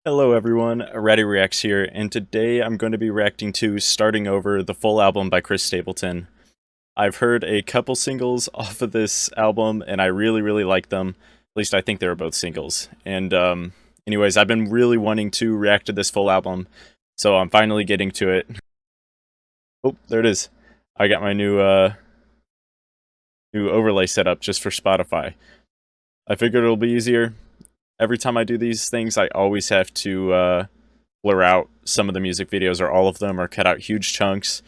Hello everyone, Ratty Reacts here, and today I'm going to be reacting to Starting Over, the full album by Chris Stapleton. I've heard a couple singles off of this album, and I really like them. At least I think they were both singles. And anyways, I've been really wanting to react to this full album, so I'm finally getting to it. Oh, there it is. I got my new overlay set up just for Spotify. I figured it'll be easier. Every time I do these things, I always have to blur out some of the music videos, or all of them, or cut out huge chunks.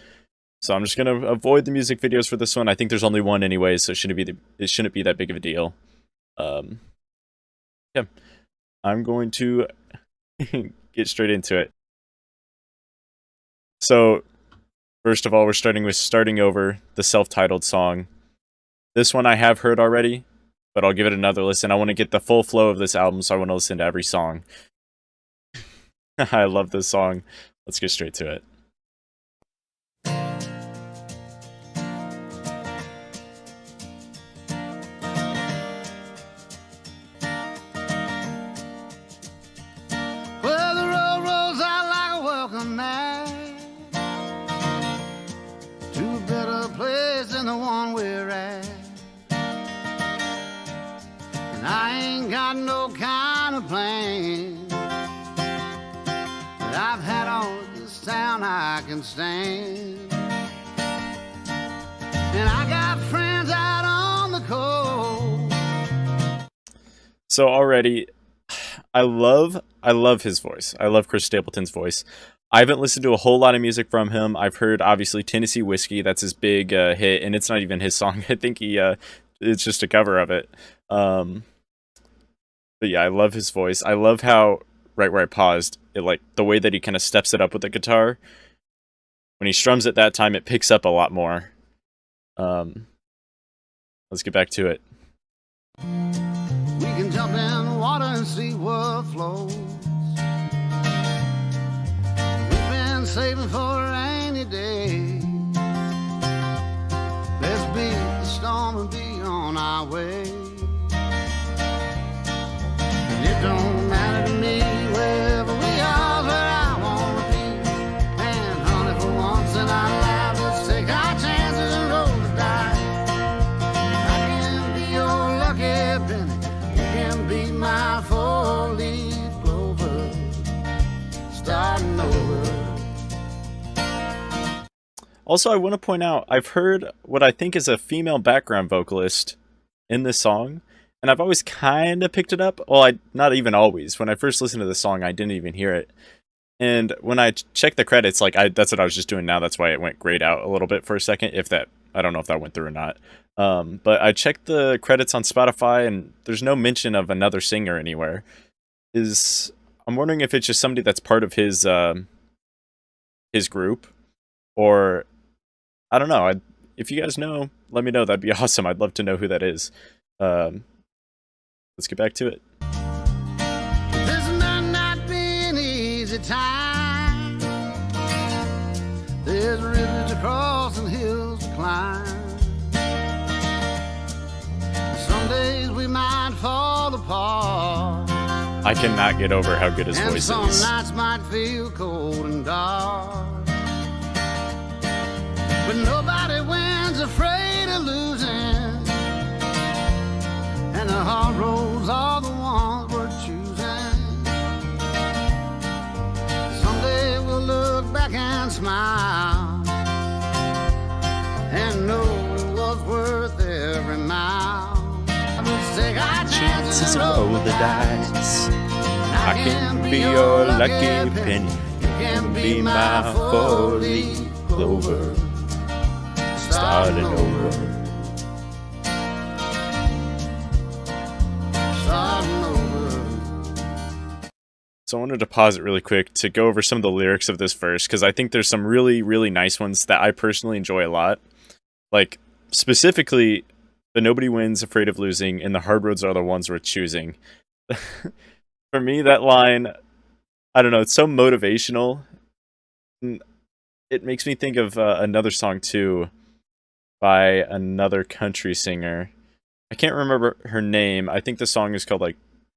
So I'm just gonna avoid the music videos for this one. I think there's only one anyway, so it shouldn't be that big of a deal. Yeah, I'm going to get straight into it. So first of all, we're starting with Starting Over, the self-titled song. This one I have heard already, but I'll give it another listen. I want to get the full flow of this album, so I want to listen to every song. I love this song. Let's get straight to it. Well, the road rolls out like a welcome mat to a better place than the one we're at. And I ain't got no kind of plan, but I've had all of this town I can stand. And I got friends out on the coast. So already, I love his voice. I love Chris Stapleton's voice. I haven't listened to a whole lot of music from him. I've heard, obviously, Tennessee Whiskey. That's his big hit, and it's not even his song. I think it's just a cover of it. But yeah, I love his voice. I love how, right where I paused, the way that he kind of steps it up with the guitar. When he strums it that time, it picks up a lot more. Let's get back to it. We can jump in the water and see what flows. We've been saving for a rainy day. Let's beat the storm and be on our way. And it don't matter to me wherever we are, where I wanna be. And honey, for once in our lives, let's take our chances and roll the dice. I can be your lucky penny, you can be my four-leaf clover, starting over. Also, I want to point out, I've heard what I think is a female background vocalist in this song, and I've always kind of picked it up. Well, not even always. When I first listened to the song, I didn't even hear it. And when I checked the credits, that's what I was just doing now. That's why it went grayed out a little bit for a second. I don't know if that went through or not. But I checked the credits on Spotify, and there's no mention of another singer anywhere. I'm wondering if it's just somebody that's part of his group, or I don't know. If you guys know, let me know. That'd be awesome. I'd love to know who that is. Let's get back to it. This might not be an easy time. There's rivers to cross and hills to climb. Some days we might fall apart. I cannot get over how good his And voice some is. nights might feel cold and dark. But nobody wins afraid of losing. And the hard roads are the ones we're choosing. Someday we'll look back and smile and know it was worth every mile. Let's take our chances and roll the dice. I can be your lucky penny. You can be my my four-leaf four-leaf clover, clover, starting over. starting over. So I wanted to pause it really quick to go over some of the lyrics of this verse, because I think there's some really nice ones that I personally enjoy a lot. Like, specifically, the nobody wins afraid of losing, and the hard roads are the ones worth choosing. For me, that line, I don't know, it's so motivational. It makes me think of another song, too, by another country singer. I can't remember her name. I think the song is called,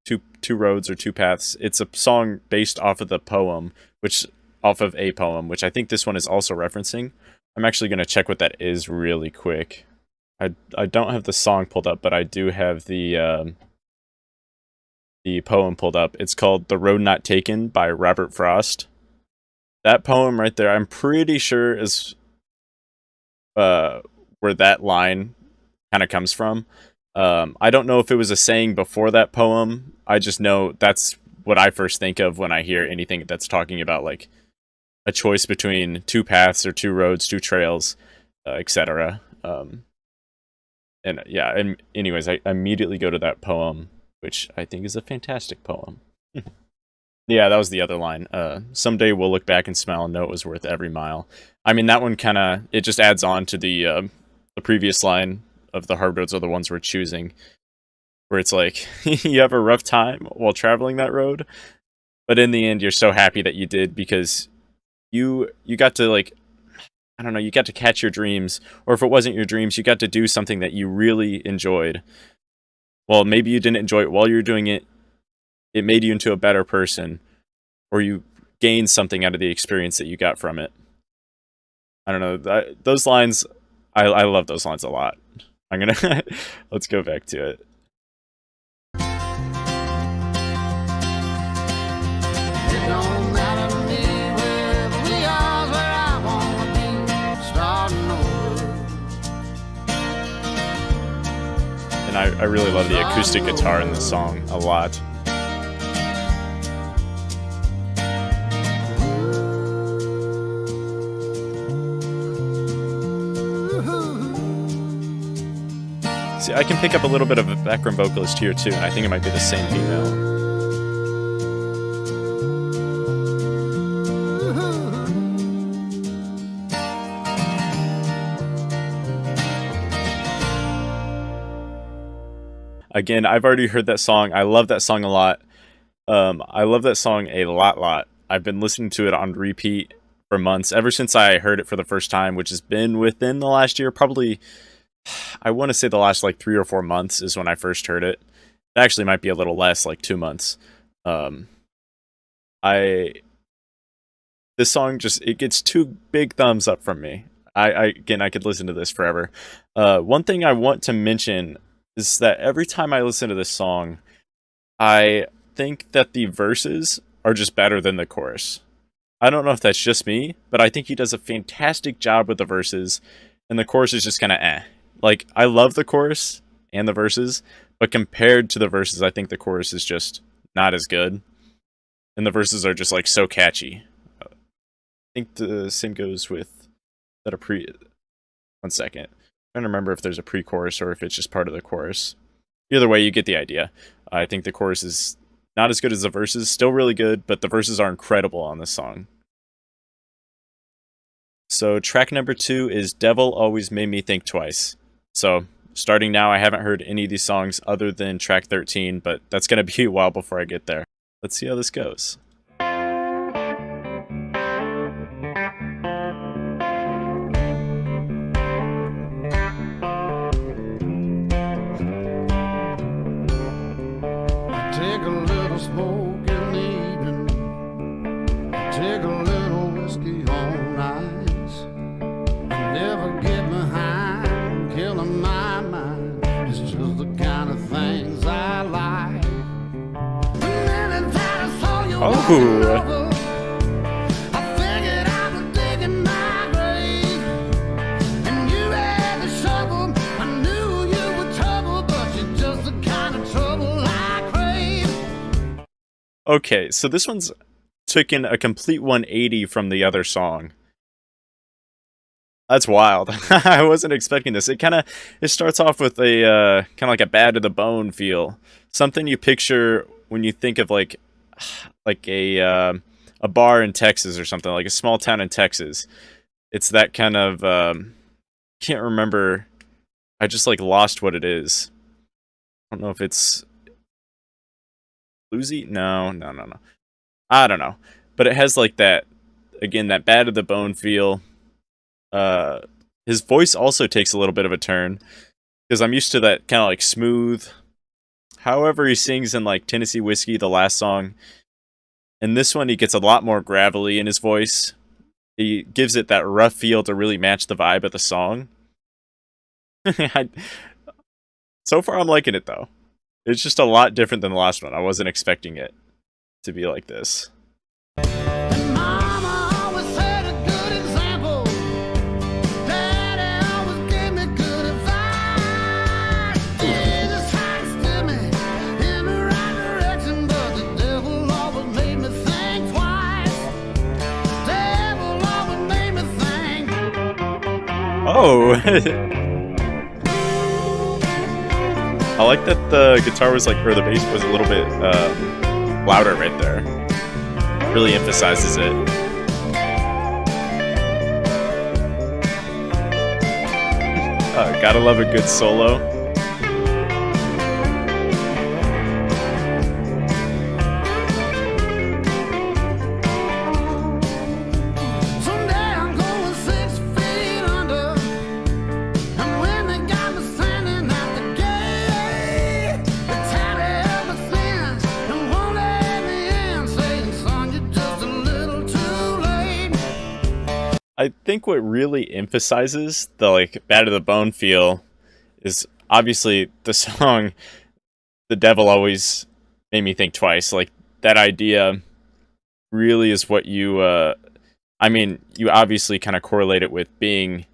two roads or two paths. It's a song based off of a poem, which I think this one is also referencing. I'm actually going to check what that is really quick. I don't have the song pulled up, but I do have the poem pulled up. It's called "The Road Not Taken" by Robert Frost. That poem right there, I'm pretty sure is where that line kind of comes from. I don't know if it was a saying before that poem. I just know that's what I first think of when I hear anything that's talking about like a choice between two paths or two roads, two trails, etc. And yeah, and anyways, I immediately go to that poem, which I think is a fantastic poem. Yeah, that was the other line. Someday we'll look back and smile and know it was worth every mile. I mean, that one kind of, it just adds on to the previous line of the hard roads are the ones we're choosing, where it's like, you have a rough time while traveling that road, but in the end, you're so happy that you did because you got to, like, I don't know, you got to catch your dreams, or if it wasn't your dreams, you got to do something that you really enjoyed. Well, maybe you didn't enjoy it while you were doing it. It made you into a better person, or you gained something out of the experience that you got from it. I don't know. Those lines, I love those lines a lot. I'm gonna let's go back to it. It don't matter to me wherever we are, where I wanna be, starting over. And I really love the acoustic guitar in this song a lot. See, I can pick up a little bit of a background vocalist here too, and I think it might be the same female. Again, I've already heard that song. I love that song a lot. I love that song a lot. I've been listening to it on repeat for months, ever since I heard it for the first time, which has been within the last year, probably. I want to say the last like 3 or 4 months is when I first heard it. It actually might be a little less, like 2 months. This song just, it gets 2 big thumbs up from me. I could listen to this forever. One thing I want to mention is that every time I listen to this song, I think that the verses are just better than the chorus. I don't know if that's just me, but I think he does a fantastic job with the verses, and the chorus is just kind of eh. Like, I love the chorus and the verses, but compared to the verses, I think the chorus is just not as good. And the verses are just, like, so catchy. I think the same goes with that one second. I'm trying to remember if there's a pre-chorus or if it's just part of the chorus. Either way, you get the idea. I think the chorus is not as good as the verses. Still really good, but the verses are incredible on this song. So track number 2 is Devil Always Made Me Think Twice. So starting now, I haven't heard any of these songs other than track 13, but that's going to be a while before I get there. Let's see how this goes. Take a little smoke in the evening, take a little whiskey on ice. I never get behind killing my mind. It's just the kind of things I like. Many times I saw you walking over, I figured I was digging my grave. And you had the shovel, I knew you were trouble, but you're just the kind of trouble I crave. Okay, so this one's taken a complete 180 from the other song. That's wild. I wasn't expecting this. It starts off with a kind of like a bad to the bone feel. Something you picture when you think of like a bar in Texas or something, like a small town in Texas. It's that kind of can't remember. I just like lost what it is. I don't know if it's bluesy. No. I don't know, but it has like that, again, that bad to the bone feel. His voice also takes a little bit of a turn because I'm used to that kind of like smooth, however he sings in like Tennessee Whiskey, the last song. In this one, he gets a lot more gravelly in his voice. He gives it that rough feel to really match the vibe of the song. So far, I'm liking it, though. It's just a lot different than the last one. I wasn't expecting it to be like this. And Mama always set a good example. Daddy always gave me good advice. Jesus tried to steer me in the right direction, but the devil always made me think twice. Devil always made me think. Oh! I like that the guitar was like, or the bass was a little bit louder right there. Really emphasizes it. Gotta love a good solo. Someday I'm going 6 feet under. And when they got me standing at the gate, they tally up my sins and won't let me in, saying, son, you're just a little too late. I think what really emphasizes the like Bad to the Bone feel is obviously the song The Devil Always Made Me Think Twice. Like that idea really is what you I mean, you obviously kind of correlate it with being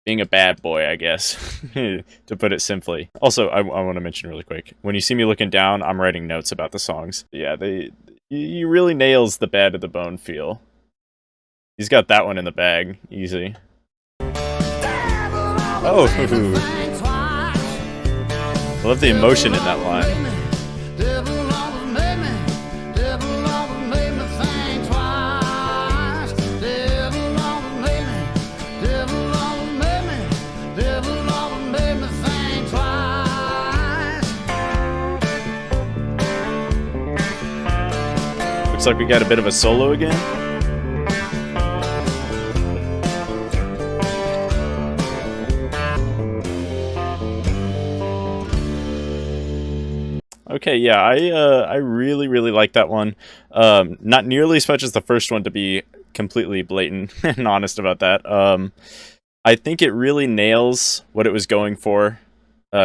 a bad boy, I guess, to put it simply. Also, I want to mention really quick, when you see me looking down, I'm writing notes about the songs. Yeah, he really nails the Bad to the Bone feel. He's got that one in the bag, easy. Oh, I love the emotion in that line. Devil always made me think twice. Devil always made me think twice. Looks like we got a bit of a solo again. Okay, yeah, I really, really like that one. Not nearly as much as the first one, to be completely blatant and honest about that. I think it really nails what it was going for.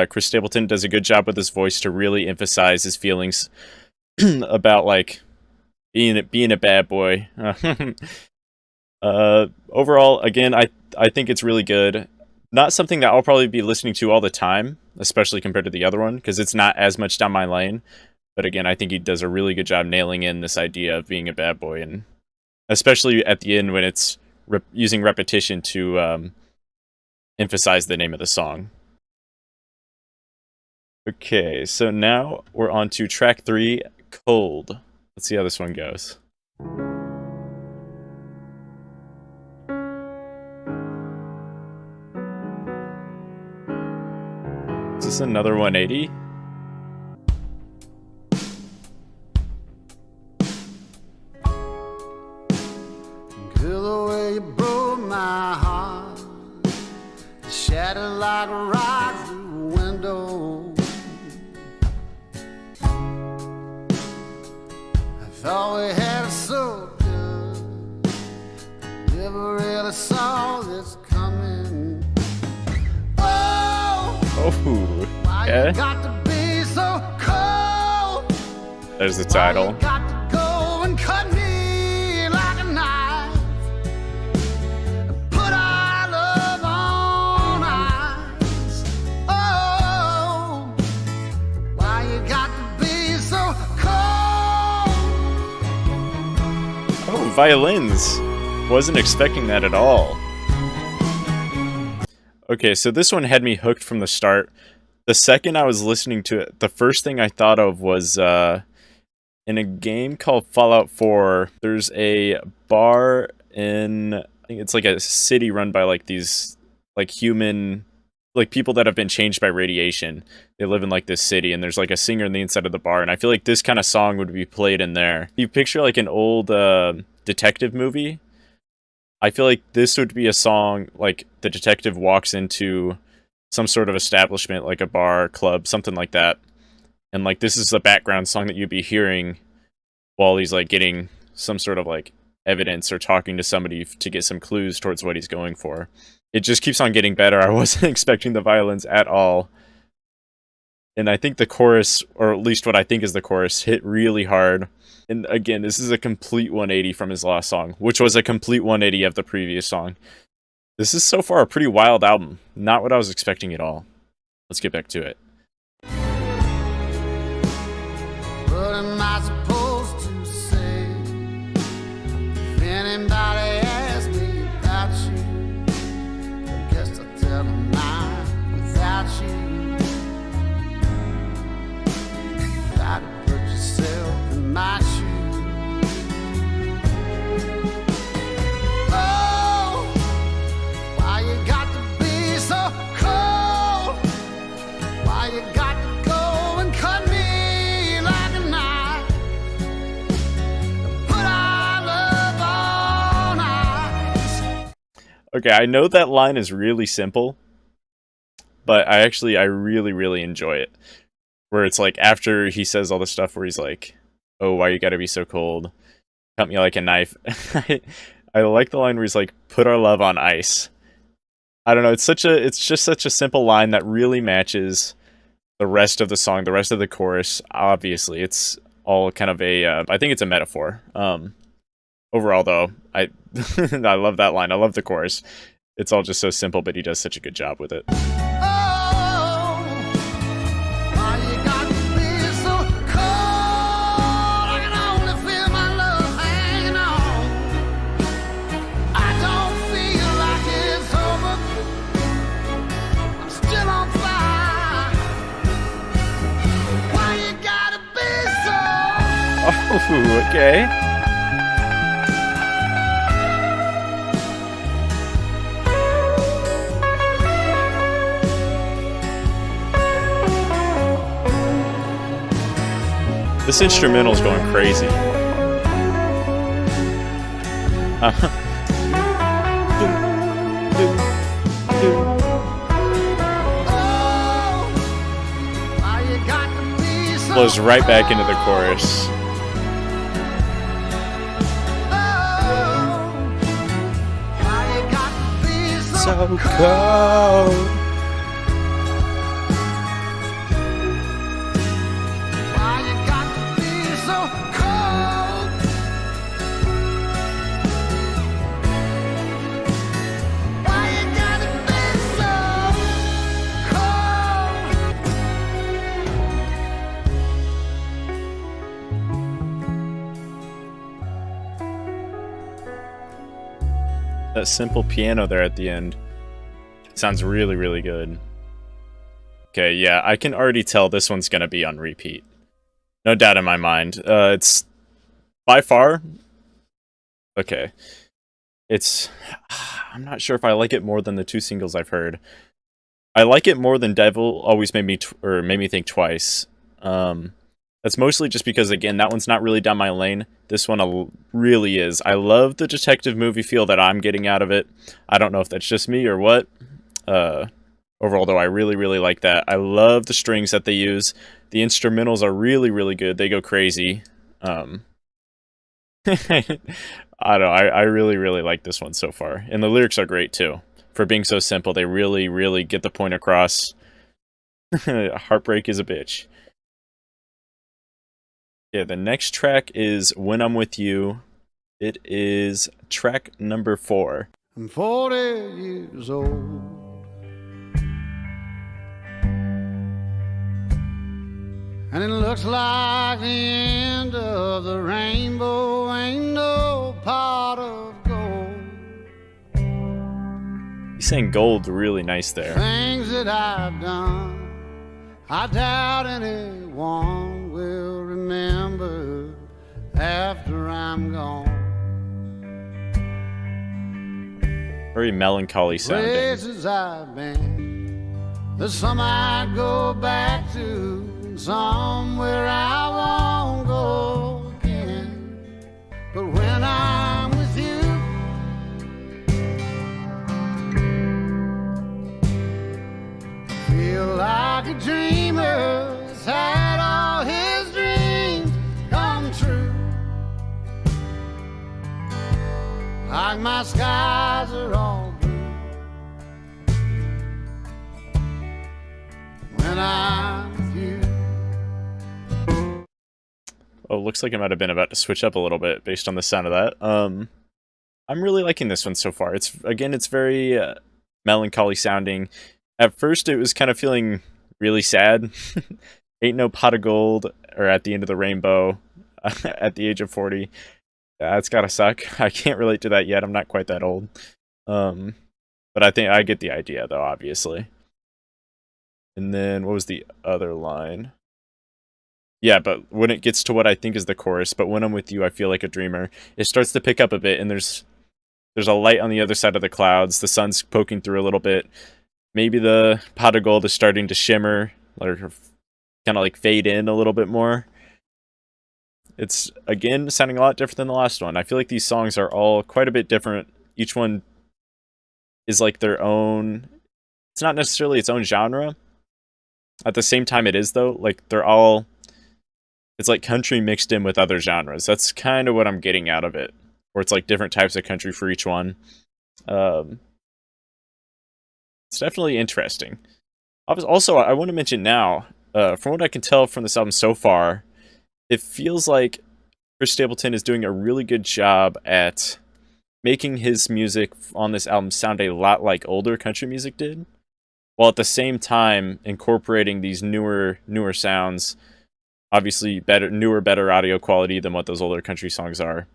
Chris Stapleton does a good job with his voice to really emphasize his feelings about like being a bad boy. Overall, again, I think it's really good. Not something that I'll probably be listening to all the time, especially compared to the other one, because it's not as much down my lane. But again, I think he does a really good job nailing in this idea of being a bad boy, and especially at the end when it's using repetition to emphasize the name of the song. Okay, so now we're on to track 3, Cold. Let's see how this one goes. Is this another 180? Girl, the way you broke my heart, you shattered like a rock through a window. I thought we had it so good, never really saw this coming. Oh, Why yeah. you got to be so cold? There's the Why title. you got to go and cut me like a knife? Put our love on ice. Oh, why you got to be so cold? Oh, violins. Wasn't expecting that at all. Okay, so this one had me hooked from the start. The second I was listening to it, the first thing I thought of was in a game called Fallout 4, there's a bar in, I think it's like a city run by like these like human, like people that have been changed by radiation. They live in like this city, and there's like a singer on the inside of the bar, and I feel like this kind of song would be played in there. You picture like an old detective movie. I feel like this would be a song like the detective walks into some sort of establishment, like a bar, club, something like that, And like this is the background song that you'd be hearing while he's like getting some sort of like evidence or talking to somebody to get some clues towards what he's going for. It just keeps on getting better. I wasn't expecting the violins at all. And I think the chorus, or at least what I think is the chorus, hit really hard. And again, this is a complete 180 from his last song, which was a complete 180 of the previous song. This is so far a pretty wild album. Not what I was expecting at all. Let's get back to it. What am I supposed to say? If anybody asks me about you, I guess I'll tell them not without you. Try to put yourself in my shoes. Oh, why you got to be so cold? Why you got to go and cut me like a knife? Put our love on ice. Okay, I know that line is really simple, but I really, really enjoy it. Where it's like after he says all the stuff where he's like, oh, why you gotta be so cold? Cut me like a knife. I like the line where he's like, put our love on ice. I don't know, it's just such a simple line that really matches the rest of the song, the rest of the chorus. Obviously, it's all kind of I think it's a metaphor. Overall, though, I I love that line. I love the chorus. It's all just so simple, but he does such a good job with it. Oh, why you got to be so cold? I can only feel my love hanging on. I don't feel like it's over. I'm still on fire. Why you gotta be so? Oh, okay. This instrumental's going crazy. Flows right back into the chorus. So cold. That simple piano there at the end sounds really, really good. Okay, yeah, I can already tell this one's gonna be on repeat. No doubt in my mind. It's by far... Okay. It's... I'm not sure if I like it more than the two singles I've heard. I like it more than Devil Always Made Me Think Twice. That's mostly just because, again, that one's not really down my lane. This one really is. I love the detective movie feel that I'm getting out of it. I don't know if that's just me or what. Overall, though, I really, really like that. I love the strings that they use. The instrumentals are really, really good. They go crazy. I don't know. I really, really like this one so far. And the lyrics are great, too. For being so simple, they really, really get the point across. Heartbreak is a bitch. Yeah, the next track is When I'm With You. It is track number 4. I'm 40 years old, and it looks like the end of the rainbow. Ain't no pot of gold. He's saying gold really nice there. Things that I've done, I doubt anyone will remember after I'm gone. Very melancholy sounding. Places I've been, there's some I'd go back to, and some where I won't go again. But when I'm with you, I feel like a dreamer has had all like my skies are all blue when I'm with you. Oh, looks like I might have been about to switch up a little bit based on the sound of that. I'm really liking this one so far. It's very melancholy sounding. At first, it was kind of feeling really sad. Ain't no pot of gold, or at the end of the rainbow, at the age of 40. That's gotta suck. I can't relate to that yet. I'm not quite that old. But I think I get the idea, though, obviously. And then, what was the other line? Yeah, but when it gets to what I think is the chorus, but when I'm with you, I feel like a dreamer, it starts to pick up a bit, and there's a light on the other side of the clouds. The sun's poking through a little bit. Maybe the pot of gold is starting to shimmer, or kind of like fade in a little bit more. It's, again, sounding a lot different than the last one. I feel like these songs are all quite a bit different. Each one is like their own... It's not necessarily its own genre. At the same time it is, though. Like, they're all... It's like country mixed in with other genres. That's kind of what I'm getting out of it. Or it's like different types of country for each one. It's definitely interesting. Also, I want to mention now, from what I can tell from this album so far, it feels like Chris Stapleton is doing a really good job at making his music on this album sound a lot like older country music did, while at the same time incorporating these newer sounds. Obviously, better audio quality than what those older country songs are.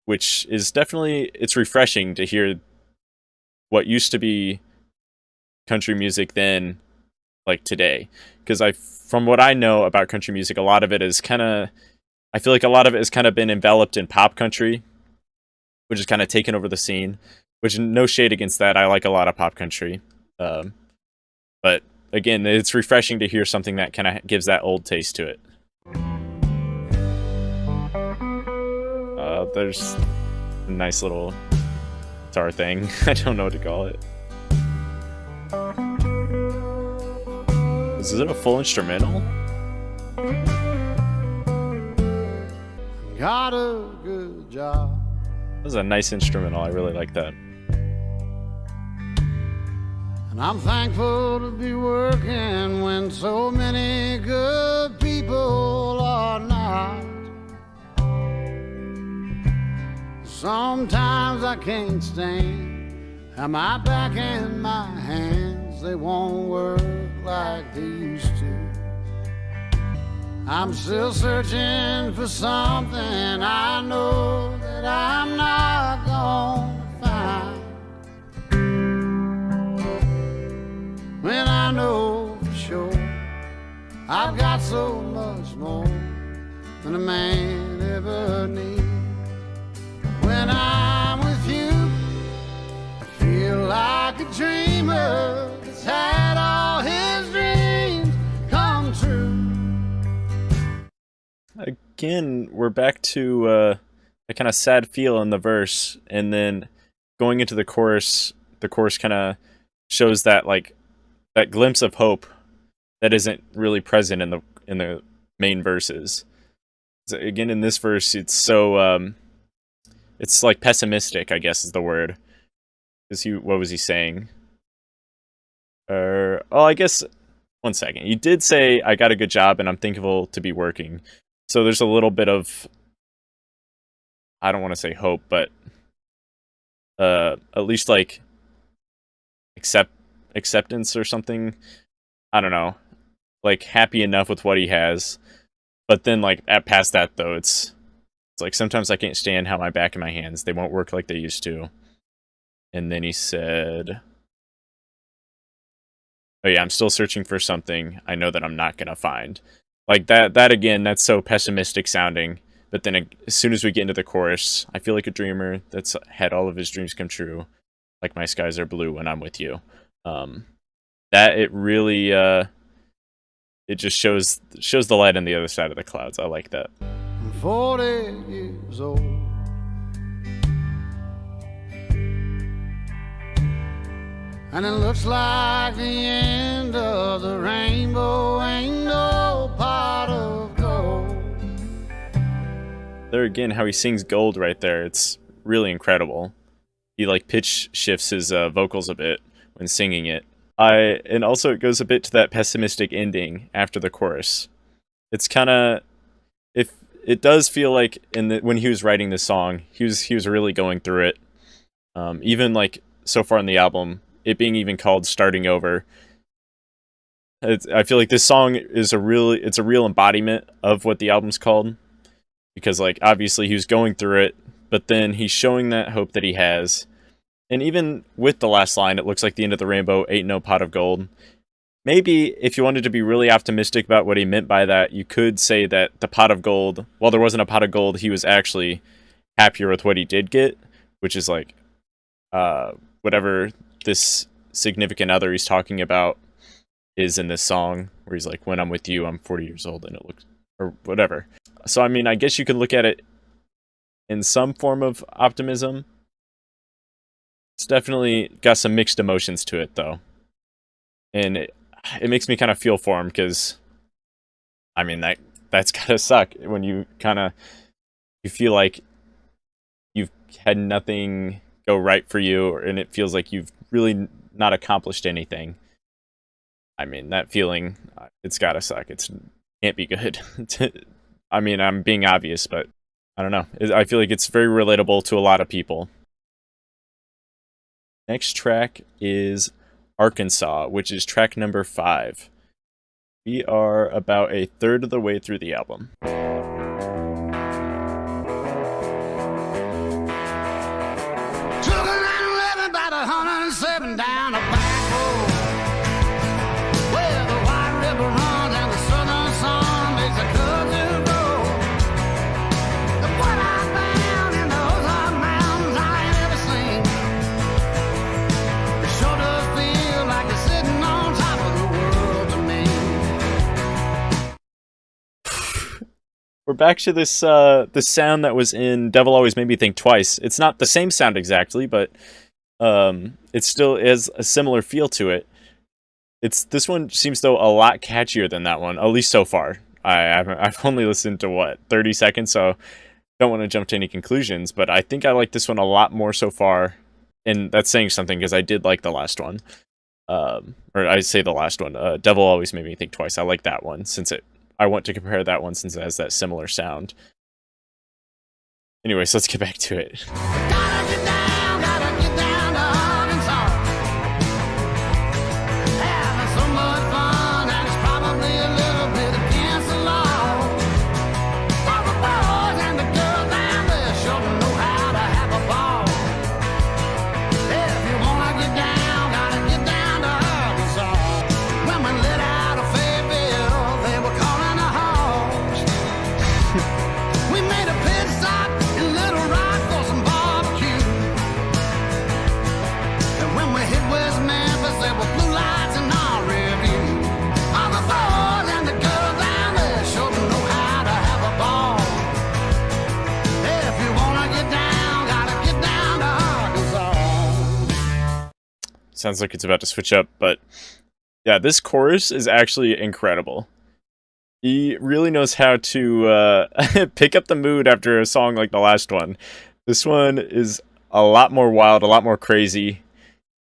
Which is definitely, it's refreshing to hear what used to be country music then, like today. Because from what I know about country music, a lot of it is I feel like a lot of it has kind of been enveloped in pop country, which has kind of taken over the scene. Which, no shade against that, I like a lot of pop country. But again, it's refreshing to hear something that kind of gives that old taste to it. There's a nice little guitar thing. I don't know what to call it. Is it a full instrumental? Got a good job. That was a nice instrumental. I really like that. And I'm thankful to be working when so many good people are not. Sometimes I can't stand how my back and my hands, they won't work like they used to. I'm still searching for something I know that I'm not gonna find. When I know for sure I've got so much more than a man ever needs. When I'm with you, I feel like a dreamer that's had all his dreams come true. Again, we're back to a kind of sad feel in the verse, and then going into the chorus kind of shows that that glimpse of hope that isn't really present in the main verses. So again, in this verse, it's so it's like pessimistic, I guess is the word. What was he saying? I guess, one second. He did say, I got a good job and I'm thankful to be working. So there's a little bit of, I don't want to say hope, but at least like acceptance or something. I don't know. Like happy enough with what he has. But then like past that though, it's like sometimes I can't stand how my back and my hands, they won't work like they used to. And then he said, oh yeah, I'm still searching for something I know that I'm not gonna find. Like that again, that's so pessimistic sounding. But then as soon as we get into the chorus, I feel like a dreamer that's had all of his dreams come true. Like my skies are blue when I'm with you. That it really, it just shows the light on the other side of the clouds. I like that. I'm 40 years old. And it looks like the end of the rainbow. Ain't no pot of gold. There again, how he sings gold right there. It's really incredible. He like pitch shifts his vocals a bit when singing it. And also it goes a bit to that pessimistic ending after the chorus. It's kind of, if it does feel like when he was writing this song, he was really going through it. Even like so far in the album, it being even called "Starting Over." I feel like this song is a real embodiment of what the album's called, because like obviously he was going through it, but then he's showing that hope that he has. And even with the last line, it looks like the end of the rainbow ain't no pot of gold. Maybe if you wanted to be really optimistic about what he meant by that, you could say that the pot of gold, while there wasn't a pot of gold, he was actually happier with what he did get, which is like whatever this significant other he's talking about is in this song, where he's like, when I'm with you, I'm 40 years old, and it looks, or whatever. So, I mean, I guess you could look at it in some form of optimism. It's definitely got some mixed emotions to it, though. And it makes me kind of feel for him, because, I mean, that's gotta suck when you feel like you've had nothing go right for you, and it feels like you've really not accomplished anything. I mean, that feeling, it's gotta suck. It can't be good. I mean, I'm being obvious, but I don't know. I feel like it's very relatable to a lot of people. Next track is Arkansas, which is track number 5. We are about a third of the way through the album. About 107 down a back road, where the White River runs and the southern sun makes a cousin grow. The what I found in those hot mountains I ain't ever seen. It sure does feel like you're sitting on top of the world to me. We're back to this the sound that was in Devil Always Made Me Think Twice. It's not the same sound exactly, but it still has a similar feel to it. This one seems though a lot catchier than that one, at least so far. I've only listened to 30 seconds, so don't want to jump to any conclusions, but I think I like this one a lot more so far, and that's saying something because I did like the last one. Or I say the last one. Devil Always Made Me Think Twice. I like that one I want to compare that one since it has that similar sound. Anyways, let's get back to it. Gotta get down to Arkansas. Having so much fun, and it's probably a little bit against the law. All the boys and the girls down there sure know how to have a ball. If you wanna get down, gotta get down to Arkansas. When we let out of Fayetteville, they were calling the hogs. We made a pit stop in Little Rock for some barbecue. And when we hit West Memphis, there were blue lights in our review. All the boys and the girls down there sure know how to have a ball. If you wanna get down, gotta get down to Arkansas. Sounds like it's about to switch up, but yeah, this chorus is actually incredible. He really knows how to pick up the mood after a song like the last one. This one is a lot more wild, a lot more crazy.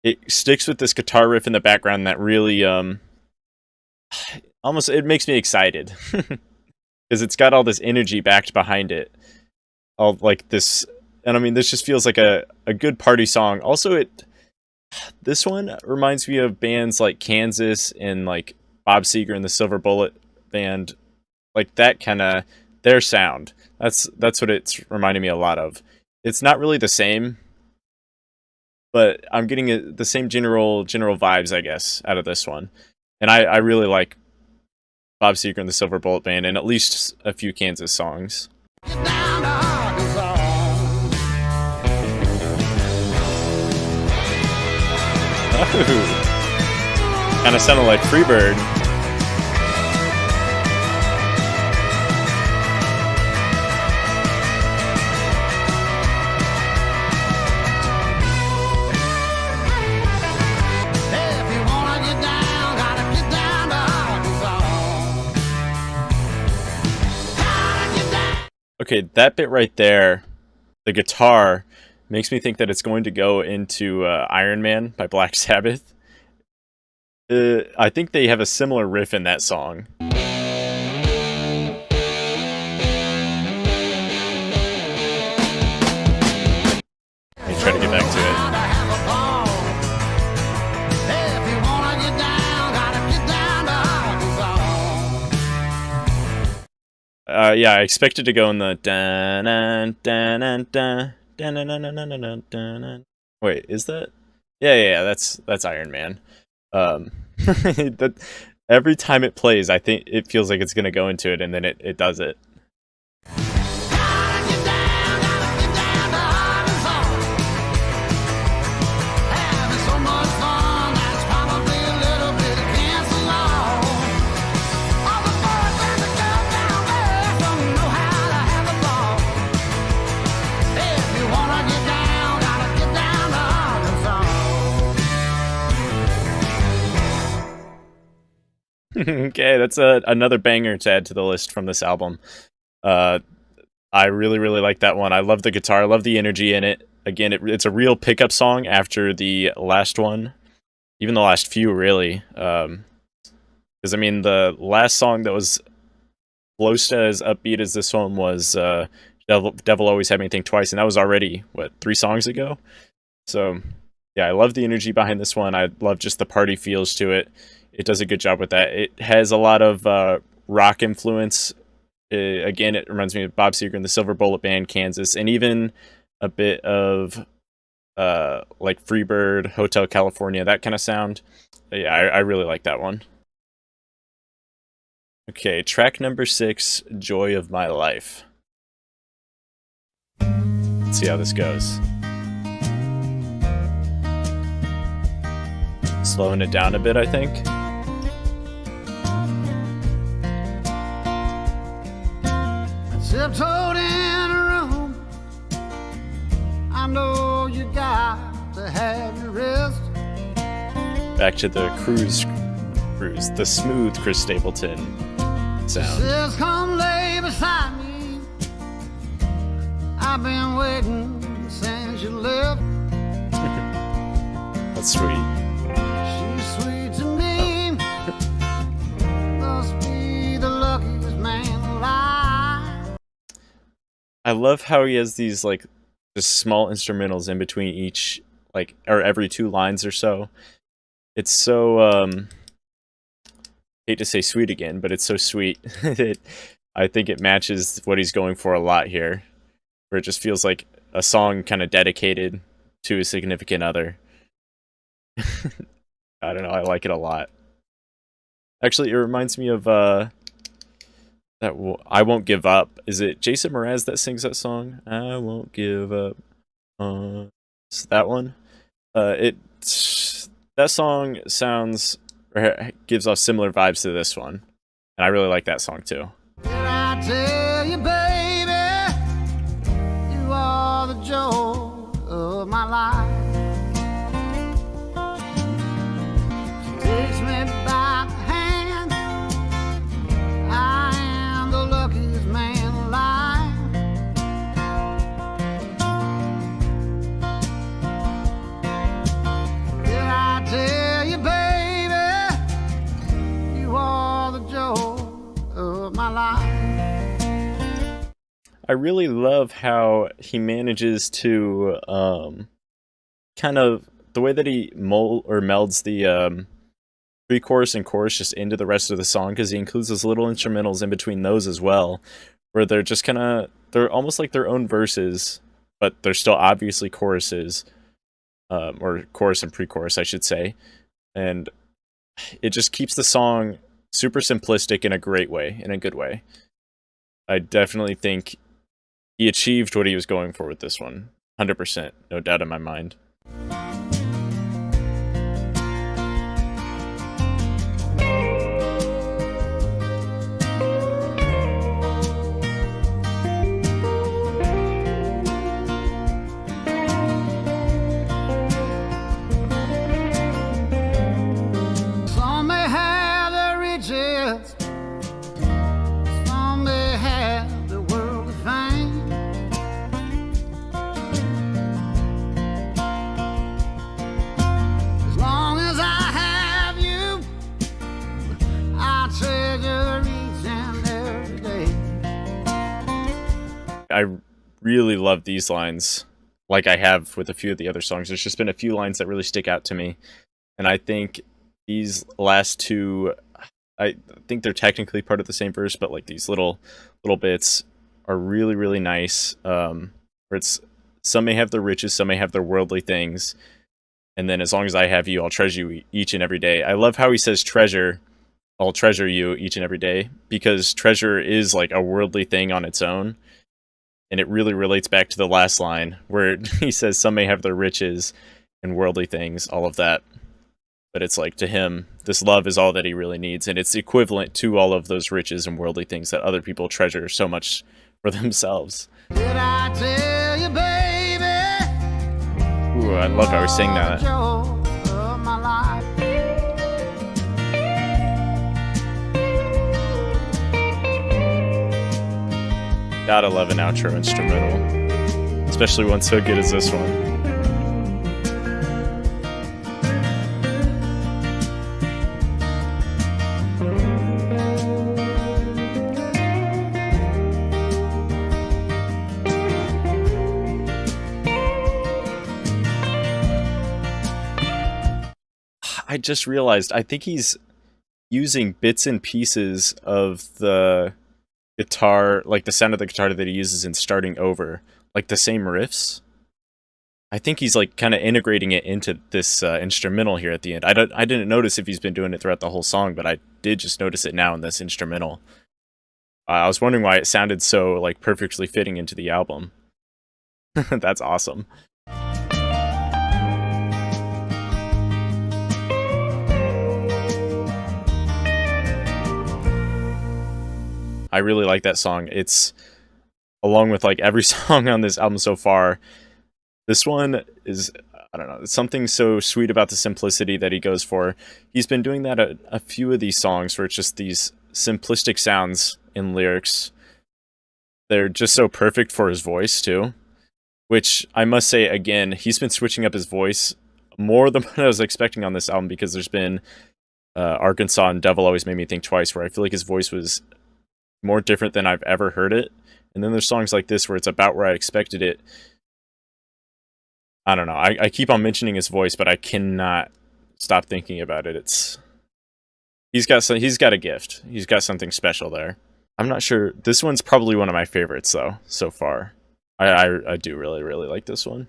It sticks with this guitar riff in the background that really almost, it makes me excited. Because it's got all this energy backed behind it. All like this, and I mean, this just feels like a good party song. Also, this one reminds me of bands like Kansas and like Bob Seger and the Silver Bullet band, like that kind of their sound. That's what it's reminding me a lot of. It's not really the same, but I'm getting the same general vibes, I guess, out of this one. And I really like Bob Seger and the Silver Bullet band, and at least a few Kansas songs. Get down to Arkansas. Kind of sounded like Freebird. If you wanna get down, gotta get down to Arkansas. Gotta get down. Okay, that bit right there, the guitar makes me think that it's going to go into Iron Man by Black Sabbath. I think they have a similar riff in that song. Let me try to get back to it. Yeah, I expected to go in the Wait, is that? Yeah, that's Iron Man. That every time it plays, I think it feels like it's gonna go into it, and then it does it. Okay, that's another banger to add to the list from this album. I really, really like that one. I love the guitar. I love the energy in it. Again, it's a real pickup song after the last one. Even the last few, really. Because, I mean, the last song that was close to as upbeat as this one was Devil Always Had Me Think Twice, and that was already, 3 songs ago? So, yeah, I love the energy behind this one. I love just the party feels to it. It does a good job with that. It has a lot of rock influence. Again, it reminds me of Bob Seger and the Silver Bullet Band, Kansas, and even a bit of like Freebird, Hotel California, that kind of sound. Yeah, I really like that one. Okay, track number 6, Joy of My Life. Let's see how this goes. Slowing it down a bit, I think. Tiptoed in a room. I know you got to have your rest. Back to the cruise, the smooth Chris Stapleton sound. Says, come lay beside me. I've been waiting since you left. That's sweet. She's sweet to me. Must be the luckiest man alive. I love how he has these like just small instrumentals in between each, like, or every 2 lines or so. It's so hate to say sweet again, but it's so sweet. I think it matches what he's going for a lot here, where it just feels like a song kind of dedicated to a significant other. I don't know, I like it a lot. Actually, it reminds me of I Won't Give Up. Is it Jason Mraz that sings that song? I won't give up. It's that one. That song sounds or gives off similar vibes to this one, and I really like that song too. Did I tell you, baby, you are the joy of my life? She takes me by the hand. I am the luckiest man alive. Did I tell you, baby, you are the joy of my life? I really love how he manages to kind of the way that he melds the pre-chorus and chorus just into the rest of the song, because he includes those little instrumentals in between those as well, where they're just they're almost like their own verses, but they're still obviously choruses, or chorus and pre-chorus, I should say, and it just keeps the song super simplistic in a great way, in a good way. I definitely think he achieved what he was going for with this one. 100%, no doubt in my mind. Some may have their riches, some may have the worldly fame, I really love these lines, like I have with a few of the other songs. There's just been a few lines that really stick out to me, and I think these last two, I think they're technically part of the same verse, but like these little bits are really, really nice. Where it's, some may have their riches, some may have their worldly things, and then as long as I have you, I'll treasure you each and every day. I love how he says treasure. I'll treasure you each and every day, because treasure is like a worldly thing on its own. And it really relates back to the last line where he says some may have their riches and worldly things, all of that. But it's like, to him, this love is all that he really needs. And it's equivalent to all of those riches and worldly things that other people treasure so much for themselves. Did I tell you, baby? Ooh, I love how he's saying that. Of my life. Gotta love an outro instrumental, especially one so good as this one. I just realized, I think he's using bits and pieces of the guitar, like the sound of the guitar that he uses in Starting Over, like the same riffs. I think he's like kind of integrating it into this instrumental here at the end. I didn't notice if he's been doing it throughout the whole song, but I did just notice it now in this instrumental. I was wondering why it sounded so like perfectly fitting into the album. That's awesome. I really like that song. It's, along with like every song on this album so far, this one is, I don't know, it's something so sweet about the simplicity that he goes for. He's been doing that a few of these songs where it's just these simplistic sounds in lyrics. They're just so perfect for his voice too, which I must say, again, he's been switching up his voice more than what I was expecting on this album, because there's been Arkansas and Devil Always Made Me Think Twice, where I feel like his voice was more different than I've ever heard it. And then there's songs like this where it's about where I expected it. I don't know. I keep on mentioning his voice, but I cannot stop thinking about it. He's got a gift. He's got something special there. I'm not sure. This one's probably one of my favorites though, so far. I do really, really like this one.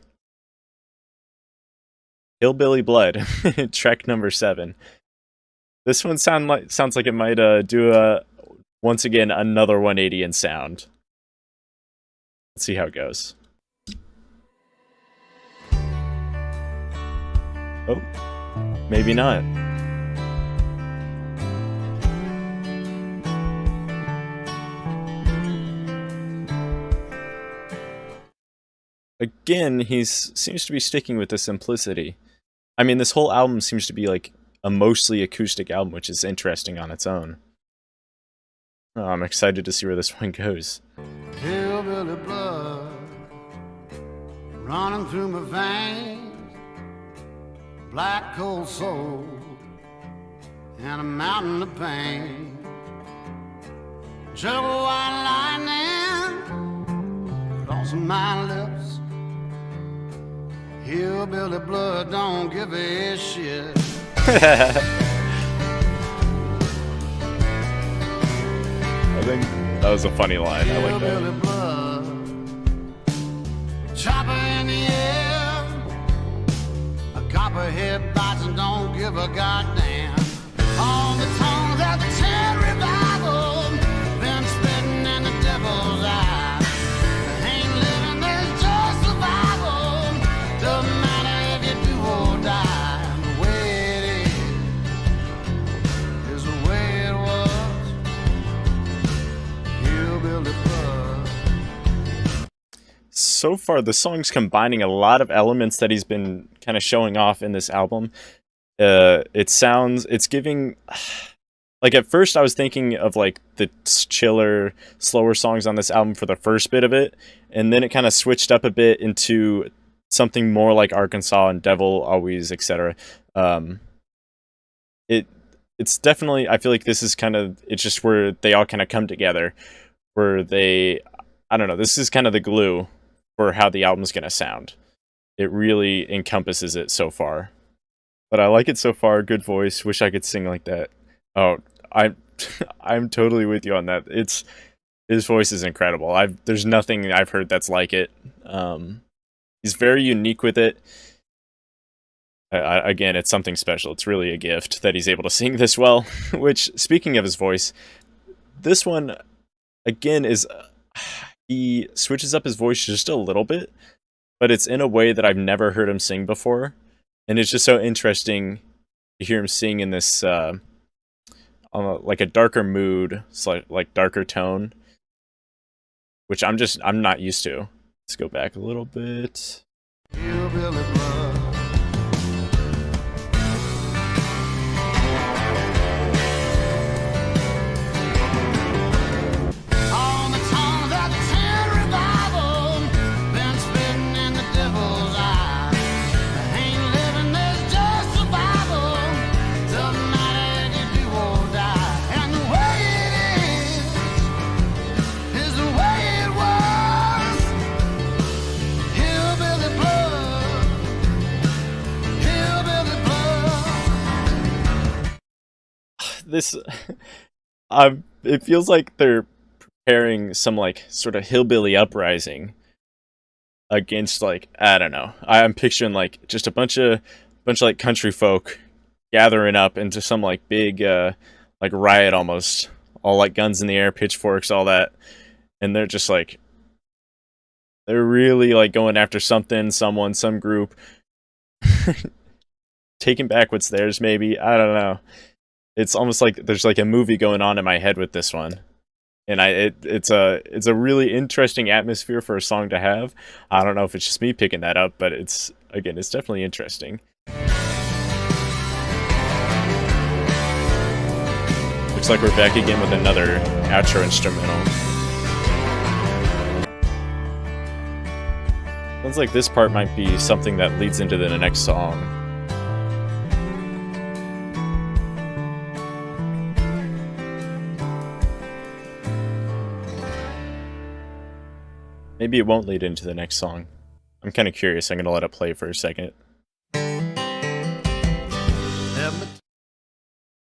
Hillbilly Blood, track number 7. This one sounds like it might do once again another 180 in sound. Let's see how it goes. Oh, maybe not. Again, he seems to be sticking with the simplicity. I mean, this whole album seems to be like a mostly acoustic album, which is interesting on its own. Oh, I'm excited to see where this one goes. Hillbilly blood running through my veins, black cold soul and a mountain of pain. Sugar white lightning crossing my lips. Hillbilly blood don't give a shit. I think that was a funny line. I like Hillbilly that. blood, chopper in the air, a copperhead bites and don't give a goddamn. On the tongues of the Tin Revival, been spitting in the devil's eye. Ain't living, there's just survival. Doesn't matter if you do or die. The way it is the way it was. Hillbilly blood. So far, the song's combining a lot of elements that he's been kind of showing off in this album. It's giving, like, at first I was thinking of like the chiller, slower songs on this album for the first bit of it, and then it kind of switched up a bit into something more like Arkansas and Devil Always, etc. It's definitely, I feel like this is kind of, it's just where they all kind of come together, where they I don't know, this is kind of the glue for how the album's gonna sound. It really encompasses it so far. But I like it so far. Good voice. Wish I could sing like that. Oh, I'm I'm totally with you on that. It's his voice is incredible. There's nothing I've heard that's like it. He's very unique with it. Again, it's something special. It's really a gift that he's able to sing this well. Which, speaking of his voice, this one again is he switches up his voice just a little bit, but it's in a way that I've never heard him sing before, and it's just so interesting to hear him sing in this like a darker mood, like darker tone, which I'm not used to. Let's go back a little bit. Hillbilly blood. On the tongue of the tin revival, been spitting in the devil's eye. Ain't living, there's just survival. Doesn't matter if you do or die. And the way it is the way it was. Hillbilly blood, hillbilly blood. This it feels like they're preparing some like sort of hillbilly uprising against, like, I don't know. I'm picturing like just a bunch of like country folk gathering up into some like big like riot almost, all like guns in the air, pitchforks, all that, and they're just like they're really like going after something, someone, some group, taking back what's theirs. Maybe, I don't know. It's almost like there's like a movie going on in my head with this one, and it's a really interesting atmosphere for a song to have. I don't know if it's just me picking that up, but it's definitely interesting. Looks like we're back again with another outro instrumental. Sounds like this part might be something that leads into the next song. Maybe it won't lead into the next song. I'm kind of curious. I'm going to let it play for a second.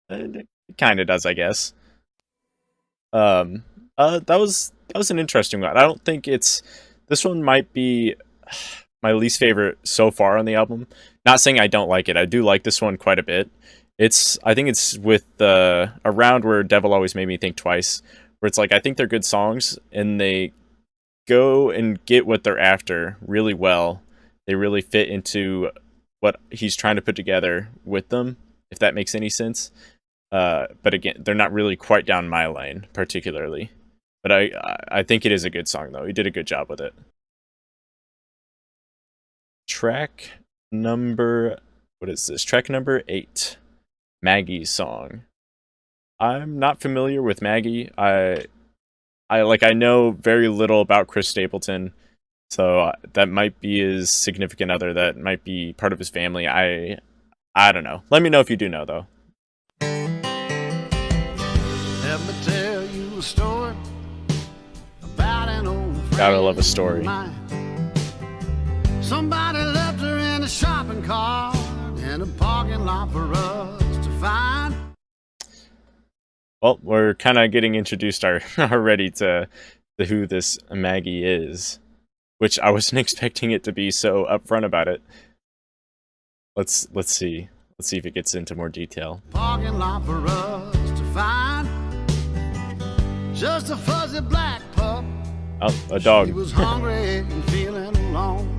It kind of does, I guess. That was an interesting one. I don't think this one might be my least favorite so far on the album. Not saying I don't like it. I do like this one quite a bit. I think it's with around where Devil Always Made Me Think Twice, where it's like I think they're good songs and they go and get what they're after really well. They really fit into what he's trying to put together with them, if that makes any sense. But again, they're not really quite down my lane particularly. But I think it is a good song though. He did a good job with it. Track number 8. Maggie's song. I'm not familiar with Maggie. I know very little about Chris Stapleton, so that might be his significant other. That might be part of his family. I don't know. Let me know if you do know, though. Let me tell you a story about an old friend. Gotta love a story. of mine. Somebody left her in a shopping cart in a parking lot for us to find. Well, we're kind of getting introduced already to who this Maggie is, which I wasn't expecting it to be so upfront about it. Let's see if it gets into more detail. Parking lot for us to find. Just a fuzzy black pup. Oh, a dog. He was hungry and feeling alone.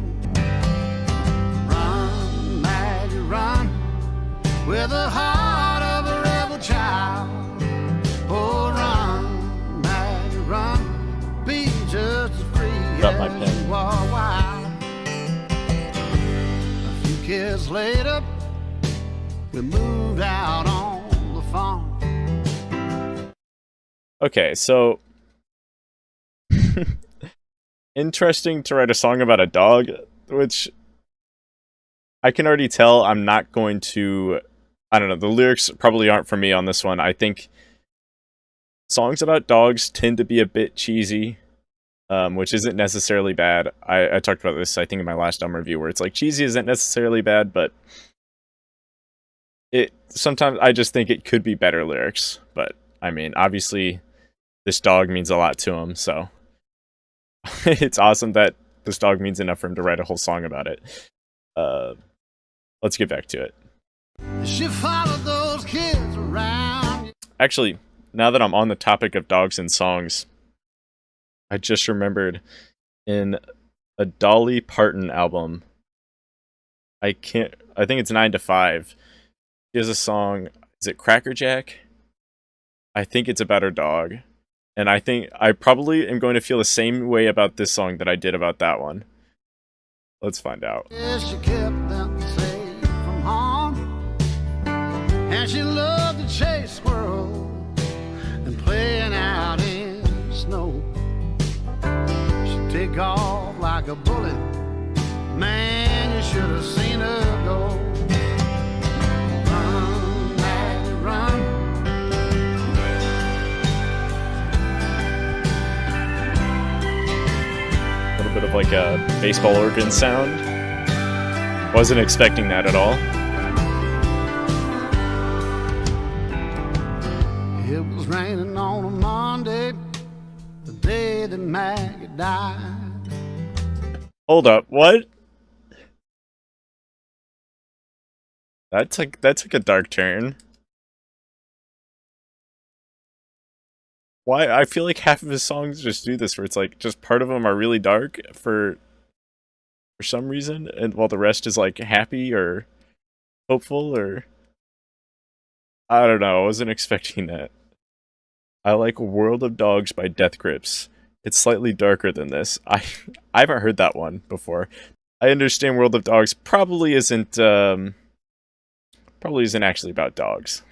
Run, Maggie, run, with the heart of a rebel child. Oh, run, Maggie, run, be just as free Got my as you are wild. A few years later, we moved out on the farm. Okay, so interesting to write a song about a dog, which I can already tell I'm not going to. I don't know. The lyrics probably aren't for me on this one. I think songs about dogs tend to be a bit cheesy, which isn't necessarily bad. I talked about this, I think, in my last album review, where it's like cheesy isn't necessarily bad, but it sometimes I just think it could be better lyrics. But I mean, obviously, this dog means a lot to him, so it's awesome that this dog means enough for him to write a whole song about it. Let's get back to it. She followed those kids around. Actually, now that I'm on the topic of dogs and songs, I just remembered in a Dolly Parton album, I think it's 9 to 5. She has a song, is it Cracker Jack? I think it's about her dog. And I think I probably am going to feel the same way about this song that I did about that one. Let's find out. Yeah, she kept them safe from harm. And she loved to chase squirrels and playing out in the snow. She'd take off like a bullet. Man, you should have seen her go. Run, Maggie, run. A little bit of like a baseball organ sound. Wasn't expecting that at all. It was raining on a Monday, the day that Maggie died. Hold up, what? That took a dark turn. Why? I feel like half of his songs just do this, where it's like just part of them are really dark for some reason, and while the rest is like happy or hopeful, or I don't know. I wasn't expecting that. I like World of Dogs by Death Grips. It's slightly darker than this. I haven't heard that one before. I understand World of Dogs probably isn't actually about dogs.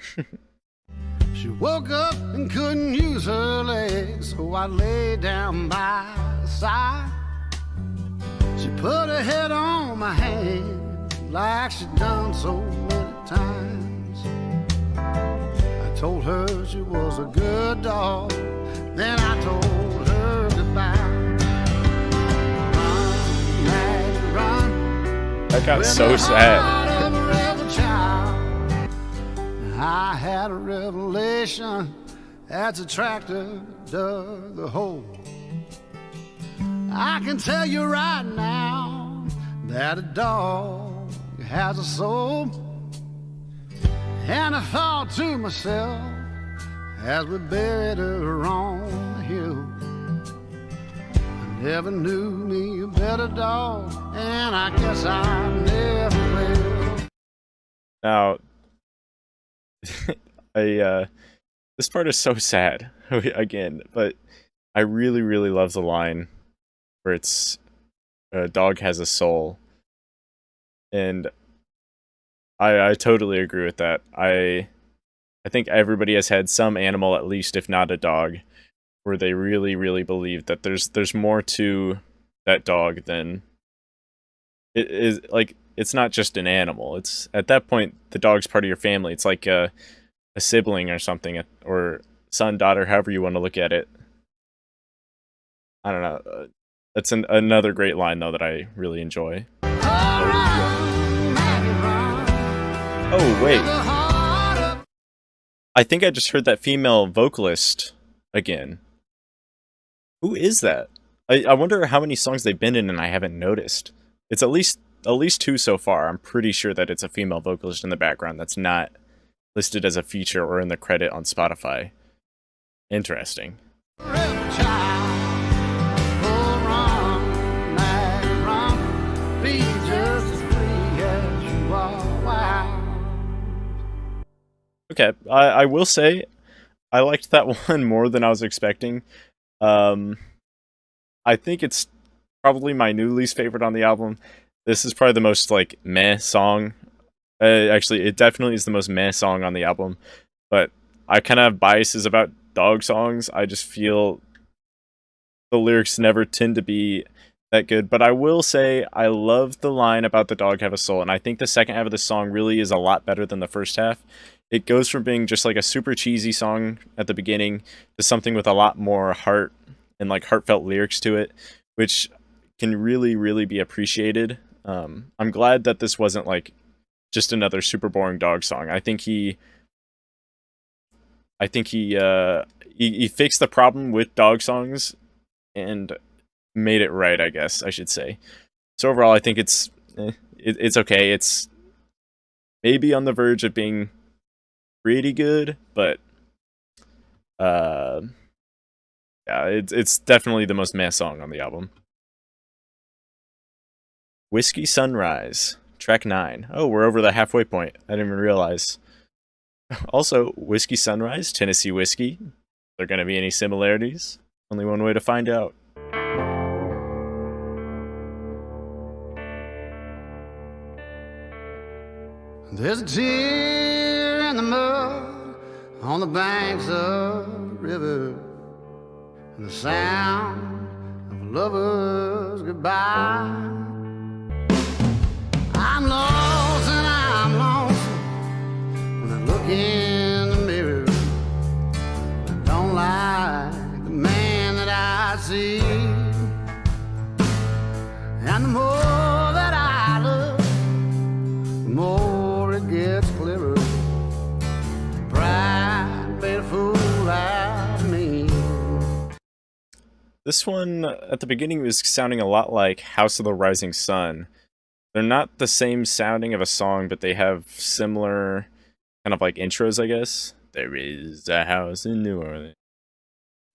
She woke up and couldn't use her legs, so I lay down by her side. She put her head on my hand like she'd done so many times. I told her she was a good dog, then I told her goodbye. Run, Maggie, run. That got With so the sad. heart of a rebel child. I had a revelation as a tractor dug the hole. I can tell you right now that a dog has a soul. And I thought to myself as we buried her on the hill, I never knew me a better dog, and I guess I never will. Now, this part is so sad again, but I really, really love the line where it's a dog has a soul, and I totally agree with that. I think everybody has had some animal, at least if not a dog, where they really, really believe that there's more to that dog than it is. Like, it's not just an animal. It's at that point the dog's part of your family. It's like a sibling or something, or son, daughter, however you want to look at it. I don't know. That's another great line though that I really enjoy. Oh wait, I think I just heard that female vocalist again. Who is that? I wonder how many songs they've been in and I haven't noticed. It's at least 2 so far. I'm pretty sure that it's a female vocalist in the background that's not listed as a feature or in the credit on Spotify. Interesting. Okay, I will say I liked that one more than I was expecting. I think it's probably my new least favorite on the album. This is probably the most like meh song. Actually, it definitely is the most meh song on the album. But I kind of have biases about dog songs. I just feel the lyrics never tend to be that good. But I will say I love the line about the dog have a soul, and I think the second half of the song really is a lot better than the first half. It goes from being just like a super cheesy song at the beginning to something with a lot more heart and like heartfelt lyrics to it, which can really, really be appreciated. I'm glad that this wasn't like just another super boring dog song. He fixed the problem with dog songs and made it right, I guess I should say. So overall, I think it's okay. It's maybe on the verge of being pretty good, but yeah, it's definitely the most meh song on the album. Whiskey Sunrise, track 9. Oh, we're over the halfway point. I didn't even realize. Also, Whiskey Sunrise, Tennessee whiskey. Are there going to be any similarities? Only one way to find out. There's a tear in the mud on the banks of the river, and the sound of a lover's goodbye. I'm lost and I'm lonesome when I look in the mirror. I don't like the man that I see, and the more that I look, the more it gets clearer. Pride made a fool out of me. This one, at the beginning, was sounding a lot like House of the Rising Sun. They're not the same sounding of a song, but they have similar kind of like intros, I guess. There is a house in New Orleans.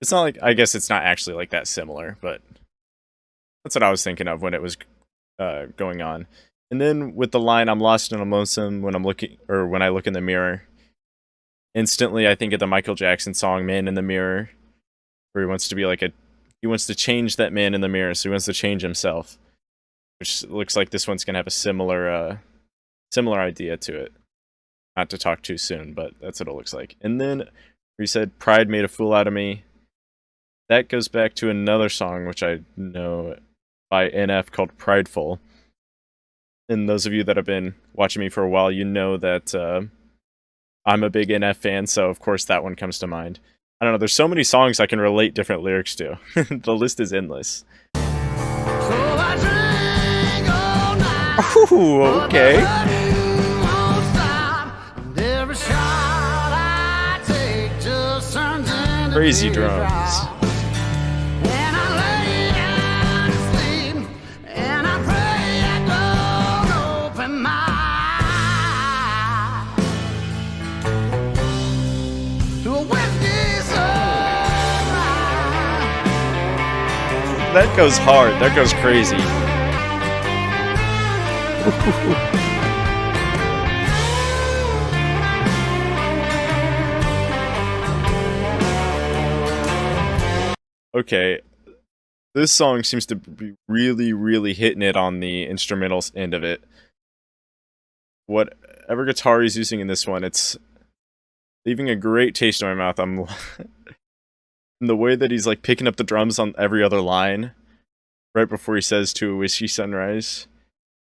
It's not like, I guess it's not actually like that similar, but that's what I was thinking of when it was going on. And then with the line, I'm lost and I'm lonesome when I look in the mirror. Instantly, I think of the Michael Jackson song, Man in the Mirror, where he wants to be like he wants to change that man in the mirror, so he wants to change himself. Which looks like this one's going to have a similar idea to it. Not to talk too soon, but that's what it looks like. And then we said, Pride made a fool out of me. That goes back to another song, which I know by NF called Prideful. And those of you that have been watching me for a while, you know that I'm a big NF fan, so of course that one comes to mind. I don't know, there's so many songs I can relate different lyrics to. The list is endless. So I drink all night. Ooh, okay. Won't stop. And every shot I take just turns into Crazy teardrops. drums. And I lay down to sleep, and I pray I don't open my eyes to a whiskey sunrise. That goes hard. That goes crazy. Okay, this song seems to be really, really hitting it on the instrumentals end of it. Whatever guitar he's using in this one, it's leaving a great taste in my mouth. And the way that he's like picking up the drums on every other line right before he says to a whiskey sunrise.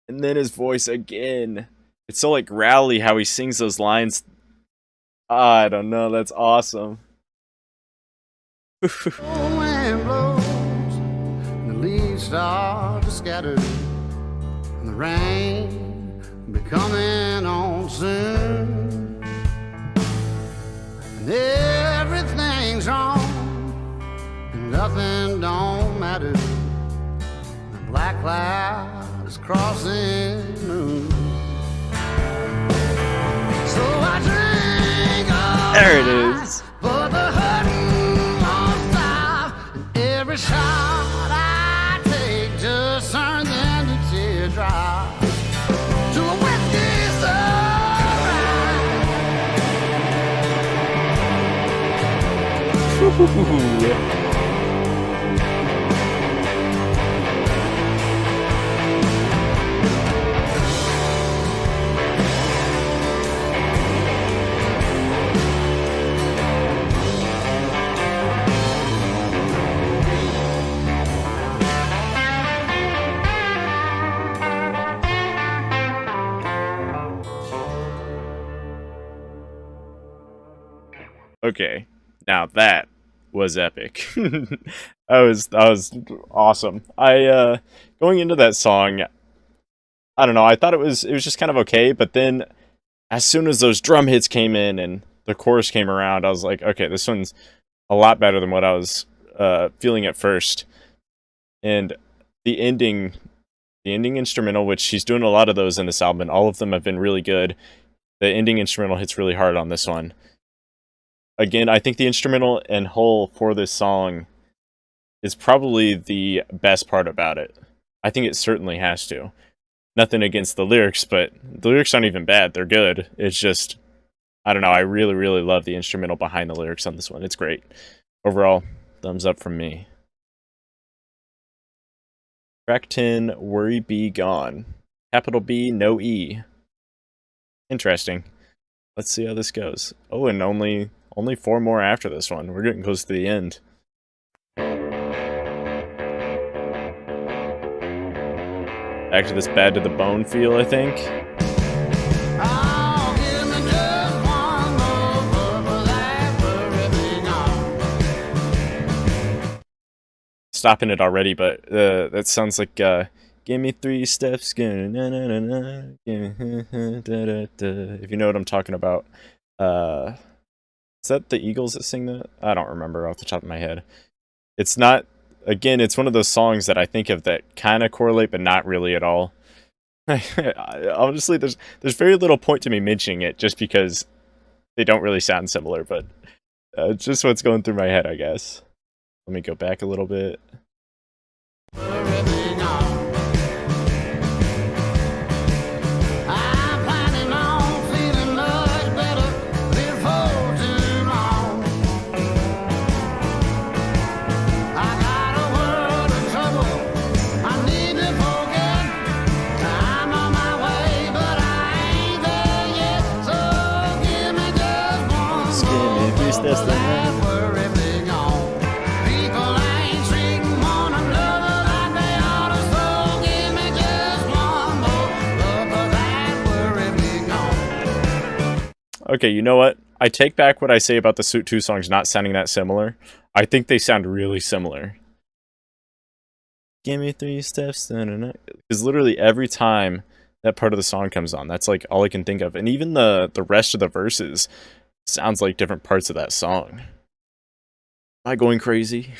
And then his voice again. It's so like growly how he sings those lines. I don't know, that's awesome. The wind blows, and the leaves start to scatter, and the rain will be coming on soon, and everything's wrong, and nothing don't matter. The black cloud is crossing the moon. So I drink all There it night, is. but the hurting won't stop. And every shot I take just turns into teardrops to a whiskey sunrise. Okay, now that was epic. That was awesome. I going into that song, I don't know, I thought it was just kind of okay, but then as soon as those drum hits came in and the chorus came around, I was like, okay, this one's a lot better than what I was feeling at first. And the ending, the ending instrumental, which she's doing a lot of those in this album, and all of them have been really good. The ending instrumental hits really hard on this one. Again, I think the instrumental and whole for this song is probably the best part about it. I think it certainly has to. Nothing against the lyrics, but the lyrics aren't even bad. They're good. It's just, I don't know. I really, really love the instrumental behind the lyrics on this one. It's great. Overall, thumbs up from me. Track 10, Worry Be Gone. Capital B, no E. Interesting. Let's see how this goes. Oh, and only 4 more after this one. We're getting close to the end. Back to this bad to the bone feel, I think. Oh, give me just one more purple light, worry be gone. Stopping it already, but that sounds like give me 3 steps, if you know what I'm talking about. Is that the Eagles that sing that? I don't remember off the top of my head. It's not, again, it's one of those songs that I think of that kind of correlate, but not really at all. Honestly, there's very little point to me mentioning it just because they don't really sound similar, but just what's going through my head, I guess. Let me go back a little bit. Worry be gone. I'm planning on feeling much better before too long. I got a world of trouble I need to forget. I'm on my way, but I ain't there yet. So give me just one Just give me more 3 steps purple then. light, worry be gone. People ain't treating one another like they ought to, so give me just one more purple light, worry be gone. Okay, you know what? I take back what I say about the Suit 2 songs not sounding that similar. I think they sound really similar. Give me 3 steps, because literally every time that part of the song comes on, that's like all I can think of. And even the rest of the verses sounds like different parts of that song. Am I going crazy?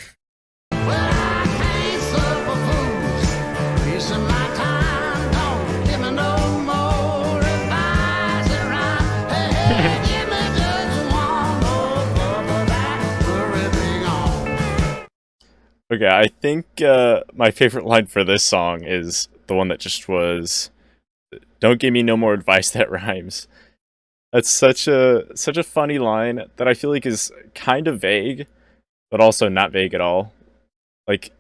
Well, I can't suffer fools, wasting my time. Don't give me no more advice and rhyme. Hey, hey, give me just one more purple light, worry be gone. Okay, I think my favorite line for this song is the one that just was, "Don't give me no more advice that rhymes." That's such a funny line that I feel like is kind of vague, but also not vague at all. Like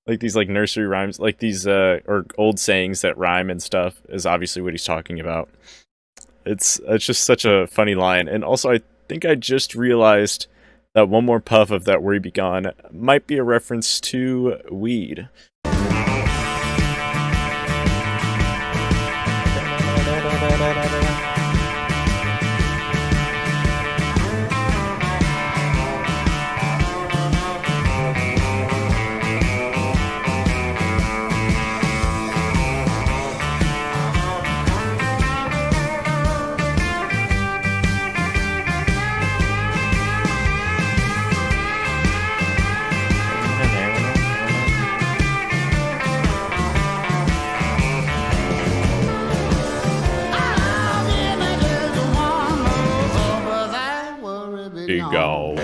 like these like nursery rhymes, like these or old sayings that rhyme and stuff is obviously what he's talking about. It's just such a funny line. And also I think I just realized that one more puff of that Worry Be Gone might be a reference to weed. Oh, give me just one more purple light, worry be Big gone. go.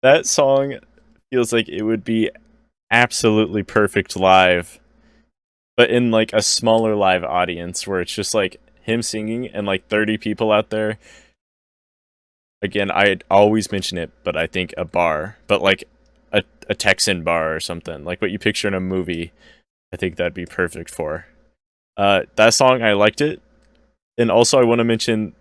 That song feels like it would be absolutely perfect live, but in like a smaller live audience where it's just like him singing and like 30 people out there. Again, I'd always mention it, but I think a bar, but like a Texan bar or something, like what you picture in a movie. I think that'd be perfect for. That song, I liked it. And also I want to mention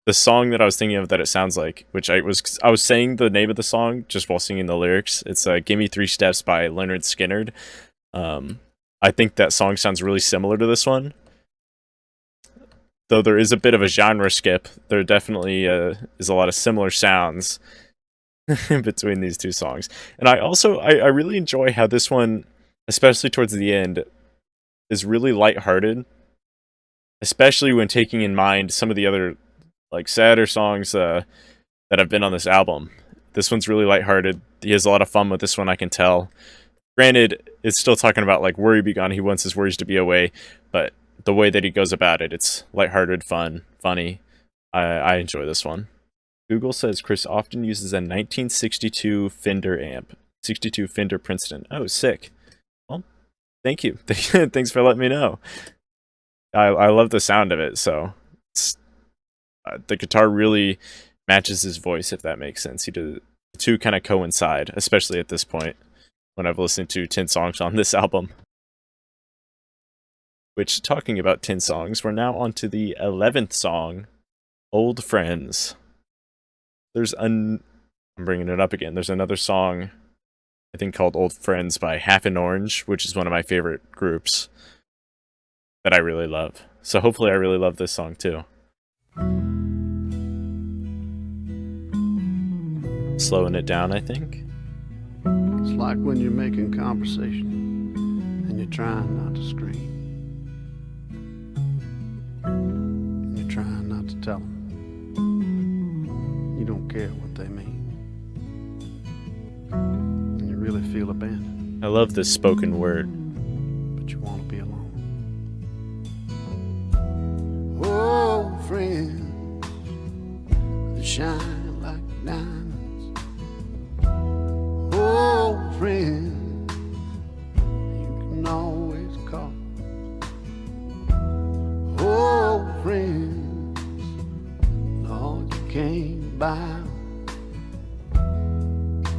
the song that I was thinking of that it sounds like, which I was saying the name of the song just while singing the lyrics. It's "Gimme 3 Steps" by Leonard Skinnard. I think that song sounds really similar to this one. Though there is a bit of a genre skip, there definitely is a lot of similar sounds between these two songs. And I really enjoy how this one, especially towards the end, is really lighthearted, especially when taking in mind some of the other like sadder songs that have been on this album. This one's really lighthearted. He has a lot of fun with this one, I can tell. Granted, it's still talking about like worry be gone. He wants his worries to be away, but the way that he goes about it, it's lighthearted, fun, funny. I enjoy this one. Google says Chris often uses a 1962 Fender amp. 62 Fender Princeton. Oh, sick. Well, thank you. Thanks for letting me know. I love the sound of it, so the guitar really matches his voice, if that makes sense. The two kind of coincide, especially at this point, when I've listened to 10 songs on this album. Which, talking about 10 songs, we're now on to the 11th song, Old Friends. I'm bringing it up again. There's another song, I think, called Old Friends by Half an Orange, which is one of my favorite groups that I really love. So hopefully I really love this song too. Slowing it down, I think. It's like when you're making conversation and you're trying not to scream. And you're trying not to tell them. You don't care what they mean. And you really feel abandoned. I love this spoken word. But you want to be alone. Oh, friend, they shine like diamonds. Oh, friend, you can always call. Oh, friend, Lord, you came by.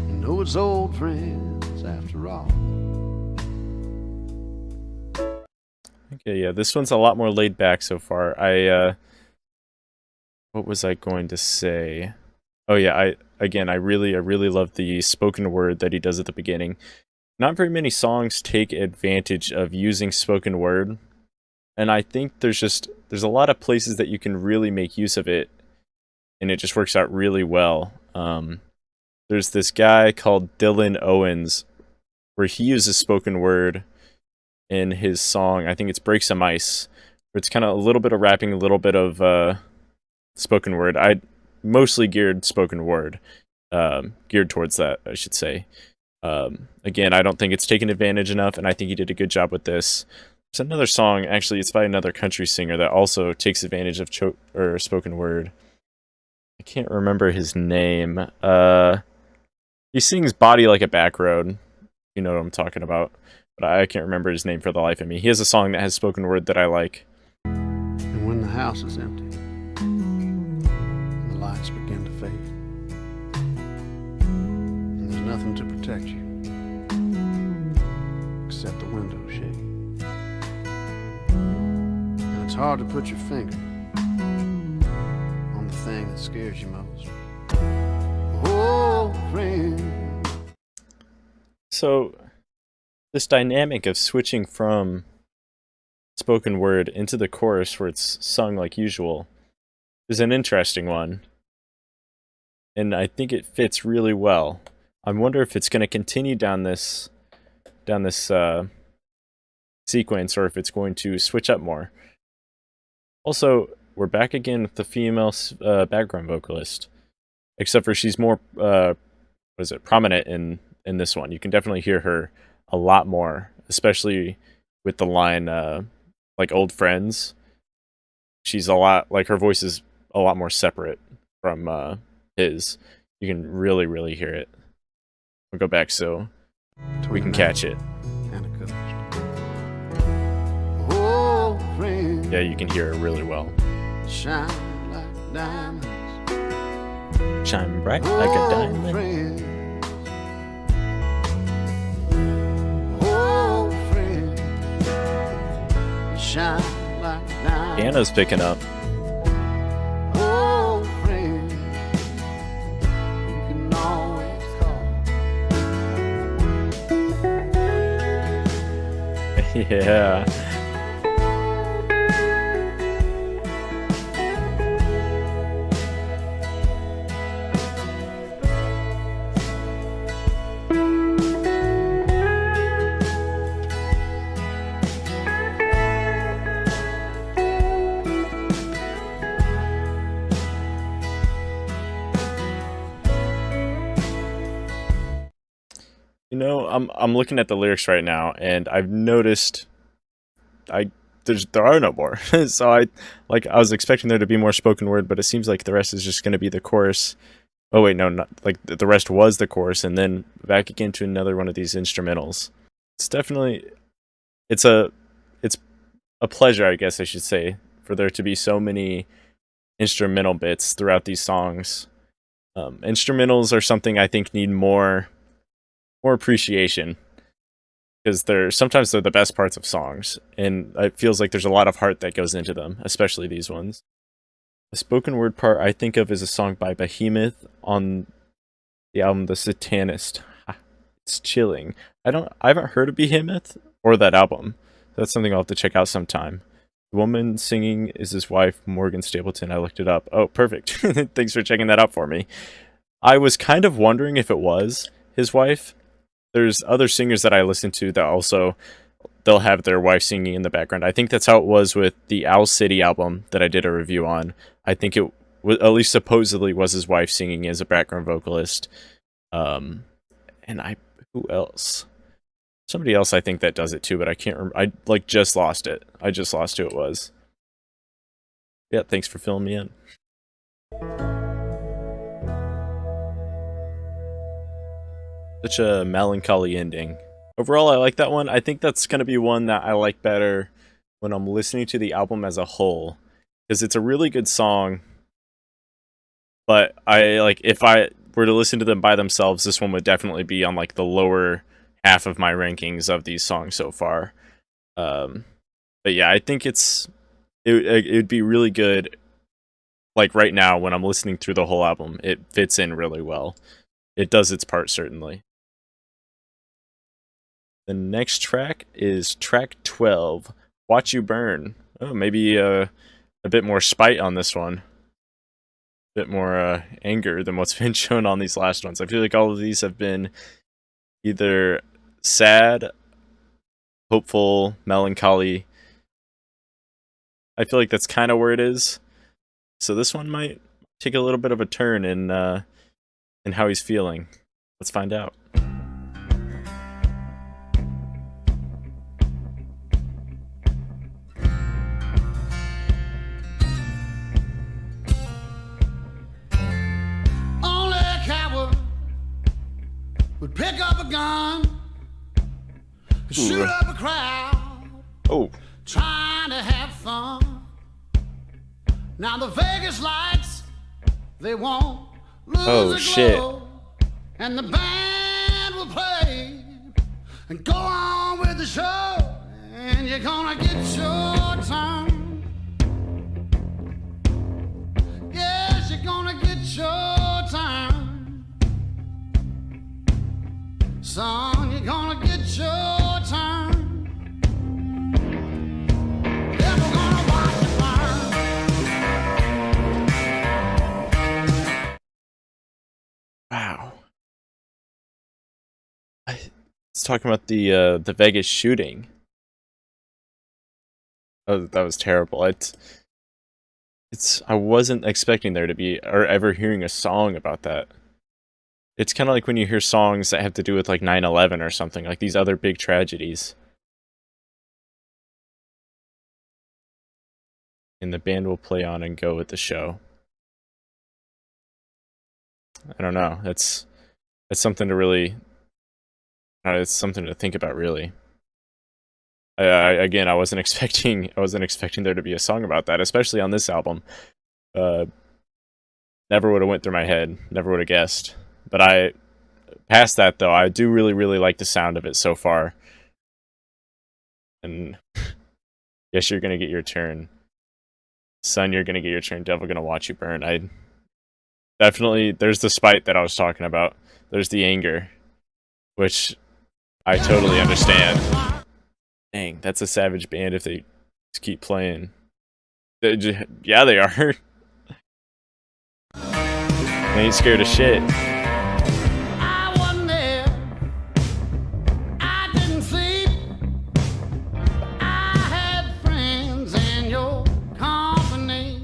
You know it's old friends after all. Okay, yeah, this one's a lot more laid back so far. What was I going to say? Oh yeah, I really love the spoken word that he does at the beginning. Not very many songs take advantage of using spoken word, and I think there's a lot of places that you can really make use of it, and it just works out really well. There's this guy called Dylan Owens, where he uses spoken word in his song, I think it's Break Some Ice, where it's kind of a little bit of rapping, a little bit of spoken word. I mostly geared spoken word, geared towards that, I should say. Again, I don't think it's taken advantage enough, and I think he did a good job with this. There's another song, actually, it's by another country singer that also takes advantage of spoken word. I can't remember his name. He sings Body Like a Back Road. You know what I'm talking about. But I can't remember his name for the life of me. He has a song that has spoken word that I like. And when the house is empty, and the lights begin to fade, and there's nothing to protect you except the window shade, and it's hard to put your finger on the thing that scares you most. Oh, friend. So this dynamic of switching from spoken word into the chorus where it's sung like usual is an interesting one. And I think it fits really well. I wonder if it's going to continue down this sequence, or if it's going to switch up more. Also, we're back again with the female background vocalist, except for she's more prominent in this one. You can definitely hear her a lot more, especially with the line like Old Friends. She's a lot, like, her voice is a lot more separate from his. You can really hear it. We'll go back so we can catch it. Oh, friend, yeah, you can hear it really well. Shine like diamonds. Shine bright like a diamond. Friend. Oh, friend, shine like diamonds. Piano's picking up. Oh, friend, you can always call. Yeah. You know, I'm looking at the lyrics right now, and I've noticed there are no more. So I was expecting there to be more spoken word, but it seems like the rest is just going to be the chorus. Oh wait, no, not like the rest was the chorus, and then back again to another one of these instrumentals. It's definitely it's a pleasure, I guess I should say, for there to be so many instrumental bits throughout these songs. Instrumentals are something I think need more appreciation, because sometimes they're the best parts of songs, and it feels like there's a lot of heart that goes into them, especially these ones. The spoken word part I think of is a song by Behemoth on the album The Satanist. It's chilling. I haven't heard of Behemoth or that album. That's something I'll have to check out sometime. The woman singing is his wife, Morgan Stapleton. I looked it up. Oh, perfect. Thanks for checking that out for me. I was kind of wondering if it was his wife. There's other singers that I listen to that also, they'll have their wife singing in the background. I think that's how it was with the Owl City album that I did a review on. I think it was, at least supposedly, was his wife singing as a background vocalist. Who else? Somebody else I think that does it too, but I can't remember. I just lost it. I just lost who it was. Yeah, thanks for filling me in. Such a melancholy ending. Overall, I like that one. I think that's going to be one that I like better when I'm listening to the album as a whole, because it's a really good song. But if I were to listen to them by themselves, this one would definitely be on like the lower half of my rankings of these songs so far. But yeah, I think it'd be really good. Like right now, when I'm listening through the whole album, it fits in really well. It does its part, certainly. The next track is track 12, Watch You Burn. Oh, maybe a bit more spite on this one. A bit more anger than what's been shown on these last ones. I feel like all of these have been either sad, hopeful, melancholy. I feel like that's kind of where it is. So this one might take a little bit of a turn in how he's feeling. Let's find out. Would pick up a gun and shoot up a crowd. Oh. Trying to have fun. Now the Vegas lights, they won't lose their glow. And the band will play and go on with the show. And you're gonna get your turn. Yes, you're gonna get your turn. Son, you're gonna get your turn. Yeah, we're gonna watch you burn. Wow. It's talking about the Vegas shooting. Oh, that was terrible. I wasn't expecting there to be, or ever hearing a song about that. It's kind of like when you hear songs that have to do with like 9/11 or something, like these other big tragedies. And the band will play on and go with the show. I don't know. That's something to really. It's something to think about, really. I wasn't expecting there to be a song about that, especially on this album. Never would have went through my head. Never would have guessed. But past that though, I do really, really like the sound of it so far. And guess you're gonna get your turn. Son, you're gonna get your turn. Devil gonna watch you burn. I definitely, there's the spite that I was talking about. There's the anger, which I totally understand. Dang, that's a savage band if they just keep playing. Yeah, they are. They ain't scared of shit. I wasn't there. I didn't sleep. I had friends in your company.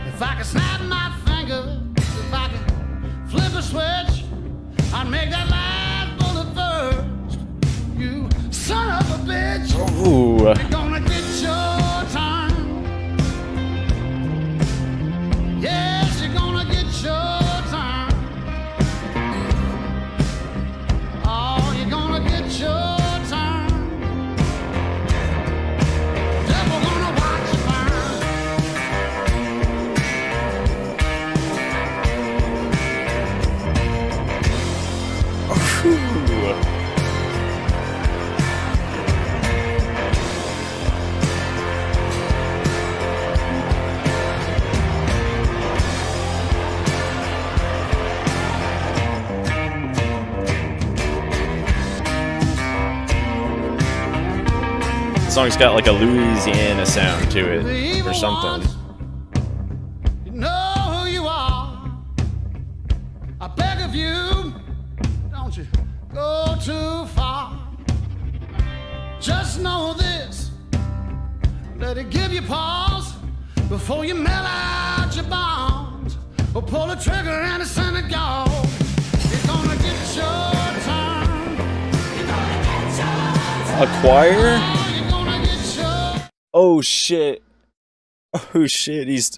If I could snap my fingers, if I could flip a switch, I'd make that last bullet first. You son of a bitch. Ooh. You're gonna get your turn. Yes, you're gonna get your turn. Oh, you're gonna get your turn. Devil gonna watch you burn. Ooh. The song's got like a Louisiana sound to it, or something. You know who you are. I beg of you, don't you go too far. Just know this, let it give you pause before you melt out your bonds or pull a trigger and a synagogue. You're gonna get your turn. You're gonna get your turn. A choir? Oh, you're gonna get your Oh shit. Oh shit.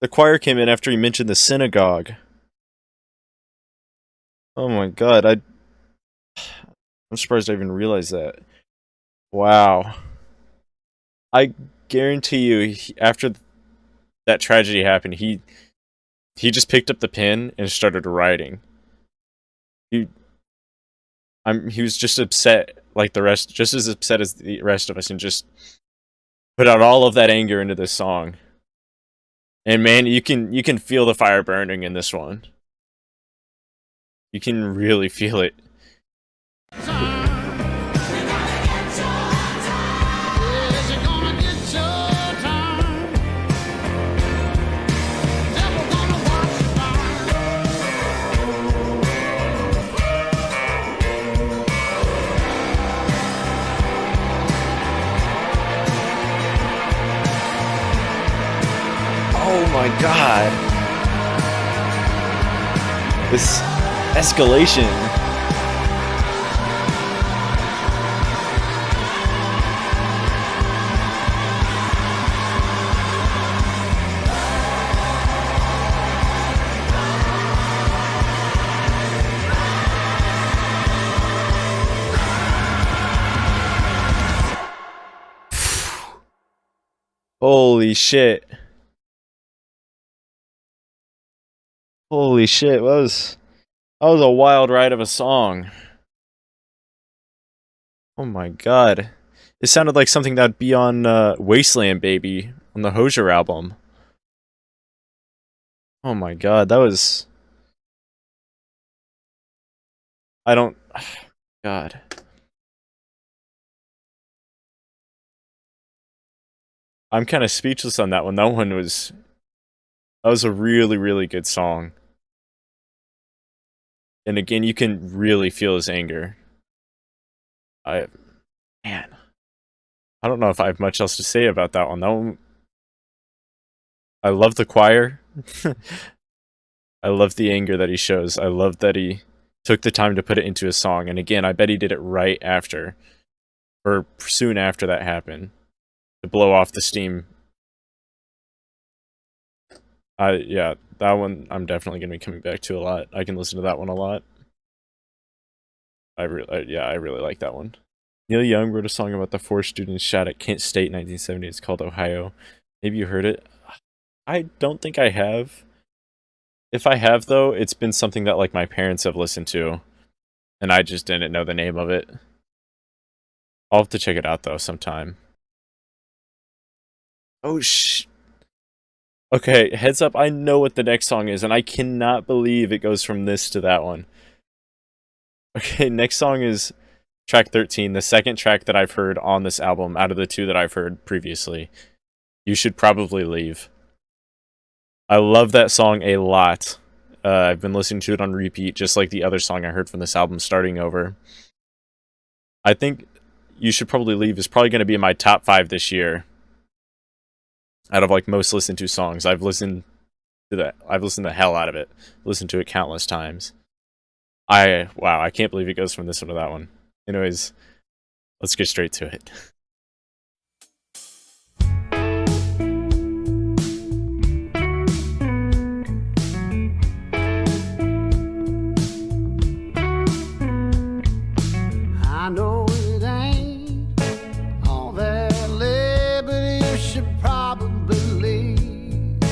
The choir came in after he mentioned the synagogue. Oh my god, I'm surprised I even realized that. Wow. I guarantee you, after that tragedy happened, he just picked up the pen and started writing. He was just upset like the rest, just as upset as the rest of us, and just put out all of that anger into this song. And man, you can feel the fire burning in this one. You can really feel it. turn. You're gonna get your turn. Yes, you're gonna get your turn. Devil gonna watch you Oh my god. This escalation. Holy shit. Holy shit, that was a wild ride of a song. Oh my god. It sounded like something that'd be on Wasteland Baby on the Hozier album. Oh my god, that was... I don't... God. I'm kind of speechless on that one. That was a really, really good song. And again, you can really feel his anger. Man. I don't know if I have much else to say about that one. That one, I love the choir. I love the anger that he shows. I love that he took the time to put it into a song. And again, I bet he did it right after, or soon after that happened, to blow off the steam. Yeah, that one I'm definitely going to be coming back to a lot. I can listen to that one a lot. I really like that one. Neil Young wrote a song about the 4 students shot at Kent State in 1970. It's called Ohio. Maybe you heard it. I don't think I have. If I have, though, it's been something that like my parents have listened to, and I just didn't know the name of it. I'll have to check it out, though, sometime. Oh, okay, heads up, I know what the next song is, and I cannot believe it goes from this to that one. Okay, next song is track 13, the second track that I've heard on this album out of the two that I've heard previously. You Should Probably Leave. I love that song a lot. I've been listening to it on repeat, just like the other song I heard from this album, Starting Over. I think You Should Probably Leave is probably going to be in my top 5 this year. Out of like most listened to songs. I've listened to the hell out of it. Listened to it countless times. Wow, I can't believe it goes from this one to that one. Anyways, let's get straight to it. I know it ain't all that lit, but you should probably leave.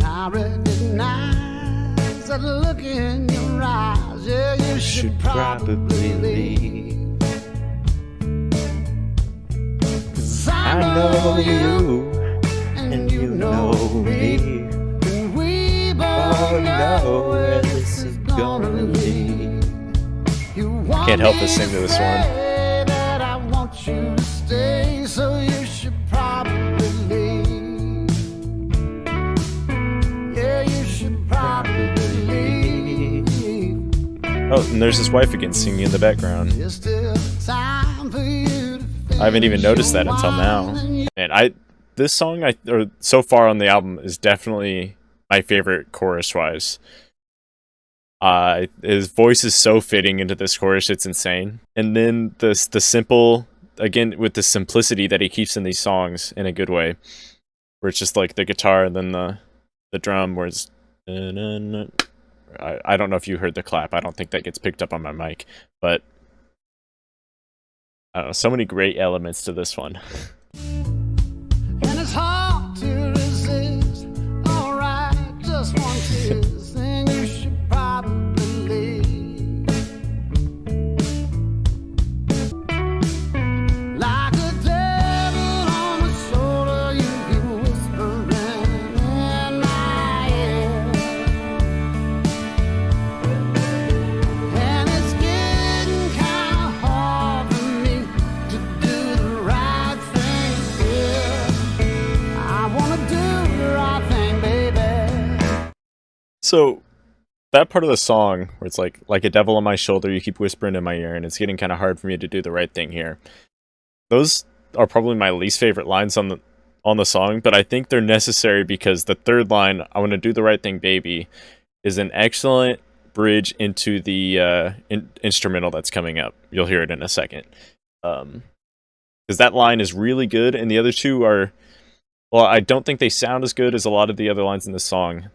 I recognize that look in your eyes. Yeah, you should probably leave. 'Cause I know you, and you know me, and we both know where this is gonna lead. Can't help but sing to this one. That I want you to stay, so you should probably leave. Yeah, you should probably leave. Oh, and there's his wife again singing in the background. There's still time for you to I haven't even noticed that until now. And this song, or so far on the album, is definitely my favorite chorus-wise. His voice is so fitting into this chorus, it's insane. And then the simple, again, with the simplicity that he keeps in these songs in a good way, where it's just like the guitar and then the drum, where it's... I don't know if you heard the clap. I don't think that gets picked up on my mic, but I don't know, so many great elements to this one. And it's hard to resist. Alright, just one kiss, then you should probably leave. Like a devil on the shoulder, you keep whispering in my ear. And it's getting kinda hard for me to do the right thing here. I wanna do the right thing, baby. So that part of the song where it's like a devil on my shoulder, you keep whispering in my ear, and it's getting kind of hard for me to do the right thing here. Those are probably my least favorite lines on the song, but I think they're necessary because the third line, I want to do the right thing, baby, is an excellent bridge into the instrumental that's coming up. You'll hear it in a second. Because that line is really good, and the other two are, well, I don't think they sound as good as a lot of the other lines in the song.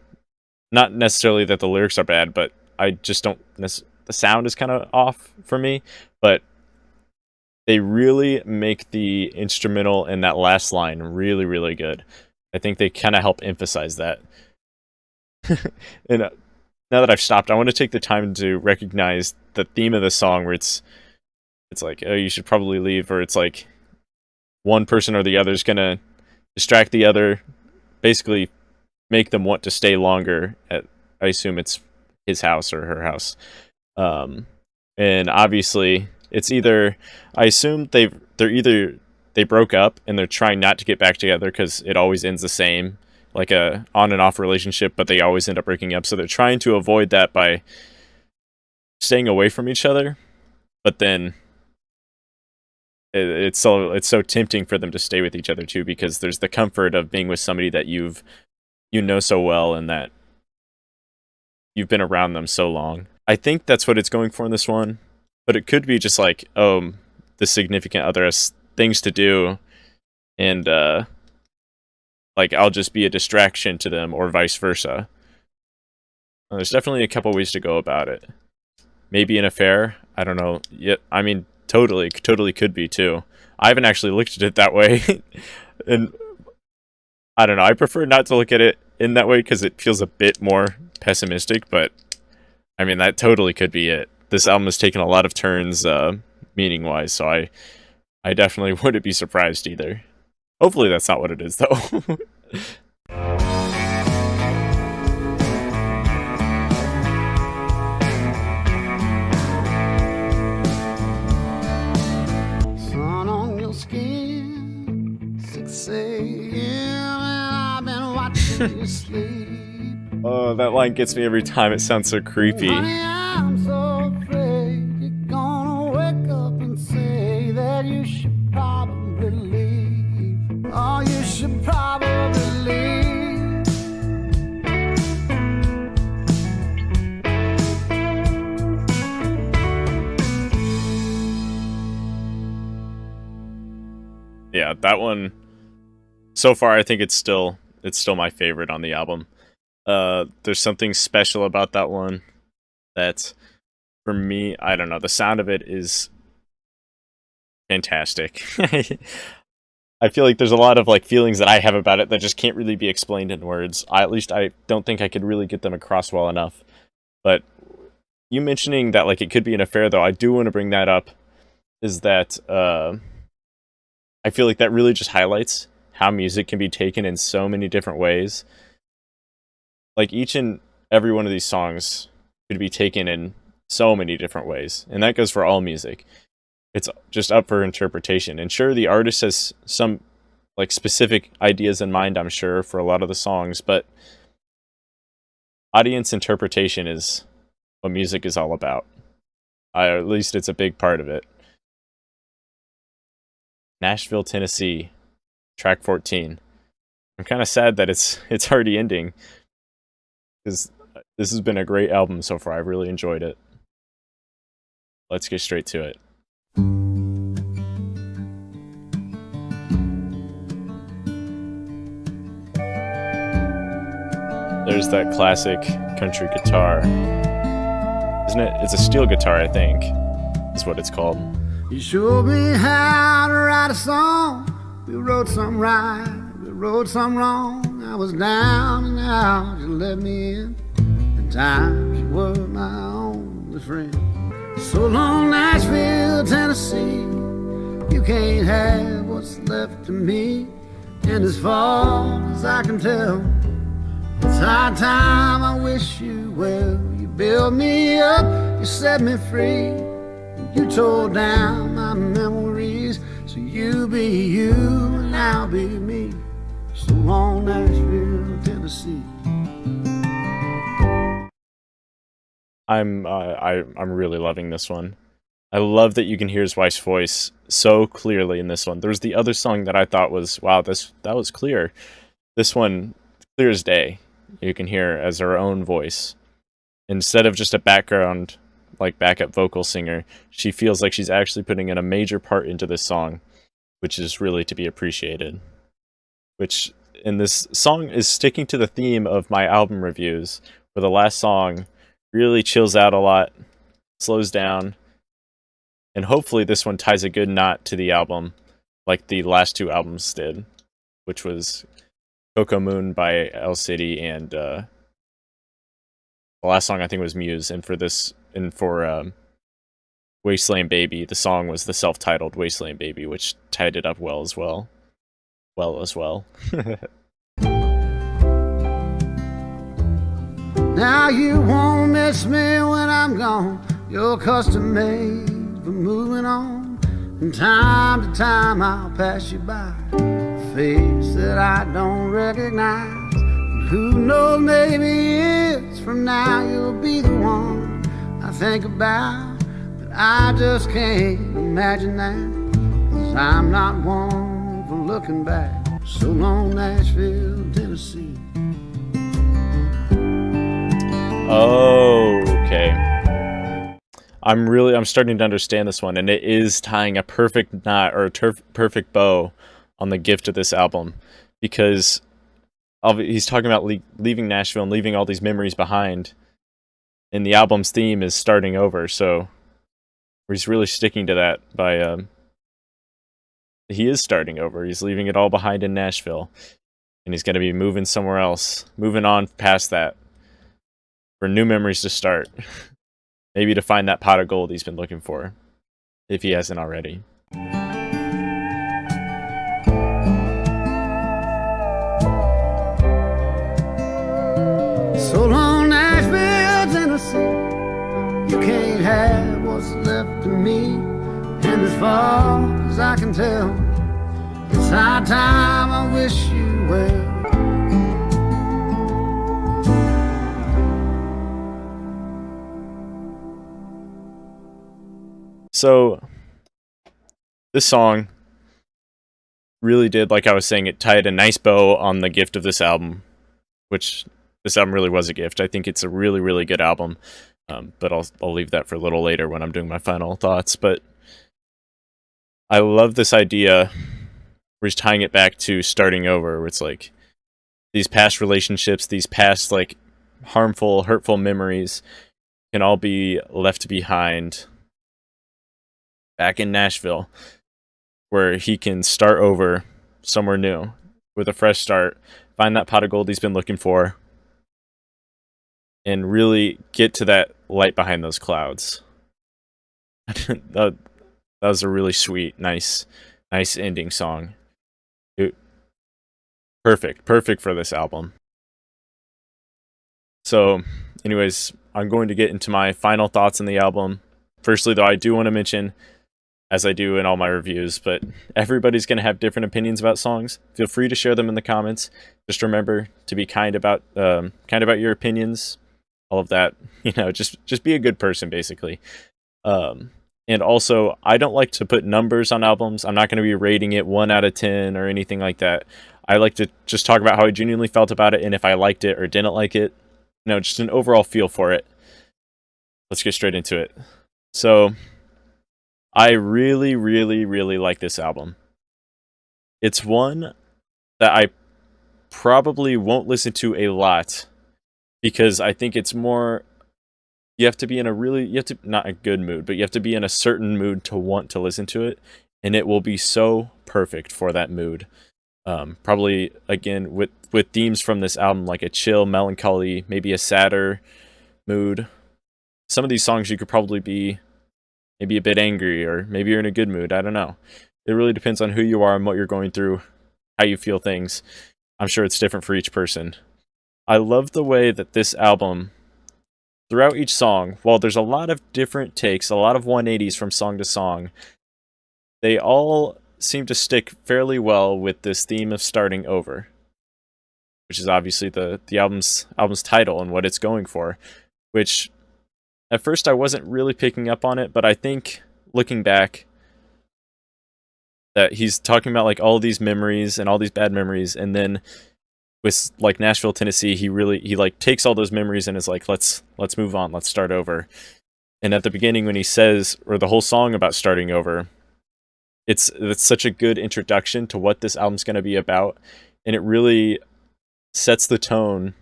Not necessarily that the lyrics are bad, but I just don't... the sound is kind of off for me, but they really make the instrumental in that last line really, really good. I think they kind of help emphasize that. And now that I've stopped, I want to take the time to recognize the theme of the song, where it's like, oh, you should probably leave, or it's like one person or the other is gonna distract the other, basically make them want to stay longer at, I assume it's his house or her house. And obviously it's either, I assume they broke up and they're trying not to get back together because it always ends the same, like a on and off relationship, but they always end up breaking up. So they're trying to avoid that by staying away from each other. But then it's so tempting for them to stay with each other too, because there's the comfort of being with somebody that you know so well and that you've been around them so long. I think that's what it's going for in this one, but it could be just like, oh, the significant other has things to do, and like I'll just be a distraction to them, or vice versa. There's definitely a couple ways to go about it. Maybe an affair. I don't know. Yeah, I mean, totally could be too. I haven't actually looked at it that way, and I don't know. I prefer not to look at it in that way because it feels a bit more pessimistic. But I mean, that totally could be it. This album has taken a lot of turns, meaning-wise, so I definitely wouldn't be surprised either. Hopefully, that's not what it is, though. saying, I've been watching you sleep. Oh, that line gets me every time. It sounds so creepy. Honey, I'm so afraid you're gonna wake up and say that you should probably leave. Oh, you should probably leave. Yeah, that one, so far, I think it's still my favorite on the album. There's something special about that one that, for me, I don't know, the sound of it is fantastic. I feel like there's a lot of like feelings that I have about it that just can't really be explained in words. At least I don't think I could really get them across well enough. But you mentioning that like it could be an affair, though, I do want to bring that up, is that I feel like that really just highlights how music can be taken in so many different ways. Like each and every one of these songs could be taken in so many different ways, and that goes for all music. It's just up for interpretation. And sure, the artist has some like specific ideas in mind, I'm sure, for a lot of the songs, but audience interpretation is what music is all about. At least it's a big part of it. Nashville, Tennessee, track 14. I'm kind of sad that it's already ending, because this has been a great album so far. I've really enjoyed it. Let's get straight to it. There's that classic country guitar. Isn't it? It's a steel guitar, I think, is what it's called. You showed me how to write a song. We wrote some right, we wrote some wrong. I was down and out, you let me in. At times you were my only friend. So long, Nashville, Tennessee. You can't have what's left of me. And as far as I can tell, it's high time I wish you well. You built me up, you set me free. You tore down my memories, so you be you and I'll be me. So long, Nashville, Tennessee. I'm really loving this one. I love that you can hear his wife's voice so clearly in this one. There's the other song that I thought was, wow, that was clear. This one, clear as day. You can hear as her own voice. Instead of just a background, like backup vocal singer, she feels like she's actually putting in a major part into this song, which is really to be appreciated. Which, in this song, is sticking to the theme of my album reviews, where the last song really chills out a lot, slows down, and hopefully this one ties a good knot to the album, like the last two albums did, which was Coco Moon by El City, and the last song I think was Muse, and for Wasteland Baby, the song was the self-titled Wasteland Baby, which tied it up well as well. Now you won't miss me when I'm gone. You're custom made for moving on. From time to time I'll pass you by, a face that I don't recognize. And who knows, maybe years from now you'll be the one I think about. But I just can't imagine that, 'cause I'm not one for looking back. So long, Nashville, Tennessee. Oh, okay. I'm starting to understand this one, and it is tying a perfect knot or a perfect bow on the gift of this album, because he's talking about leaving Nashville and leaving all these memories behind, and the album's theme is starting over, so he's really sticking to that by he is starting over. He's leaving it all behind in Nashville, and he's going to be moving somewhere else, moving on past that, for new memories to start. Maybe to find that pot of gold he's been looking for, if he hasn't already. So long, Nashville, Tennessee. You can't have what's left of me. And as far as I can tell, It's high time I wish you well. So this song really did, like I was saying, it tied a nice bow on the gift of this album, which this album really was a gift. I think it's a really, really good album, but I'll leave that for a little later when I'm doing my final thoughts. But I love this idea. We're just tying it back to starting over, where it's like these past relationships, these past like harmful, hurtful memories can all be left behind back in Nashville, where he can start over somewhere new with a fresh start, find that pot of gold he's been looking for, and really get to that light behind those clouds. that was a really sweet, nice ending song. Perfect for this album. So, anyways, I'm going to get into my final thoughts on the album. Firstly, though, I do want to mention, as I do in all my reviews, but everybody's going to have different opinions about songs. Feel free to share them in the comments. Just remember to be kind about your opinions. All of that, just be a good person, basically. And also, I don't like to put numbers on albums. I'm not going to be rating it 1 out of 10 or anything like that. I like to just talk about how I genuinely felt about it and if I liked it or didn't like it. Just an overall feel for it. Let's get straight into it. So, I really, really, really like this album. It's one that I probably won't listen to a lot because I think it's more, you have to be in not a good mood, but you have to be in a certain mood to want to listen to it, and it will be so perfect for that mood. Probably, again, with themes from this album, like a chill, melancholy, maybe a sadder mood. Some of these songs you could probably be maybe a bit angry, or maybe you're in a good mood. I don't know. It really depends on who you are and what you're going through, how you feel things. I'm sure it's different for each person. I love the way that this album, throughout each song, while there's a lot of different takes, a lot of 180s from song to song, they all seem to stick fairly well with this theme of starting over, which is obviously the album's title and what it's going for, which at first I wasn't really picking up on it, but I think looking back that he's talking about like all these memories and all these bad memories, and then with like Nashville, Tennessee, he like takes all those memories and is like, let's move on, let's start over. And at the beginning when he says, or the whole song about starting over, it's such a good introduction to what this album's going to be about, and it really sets the tone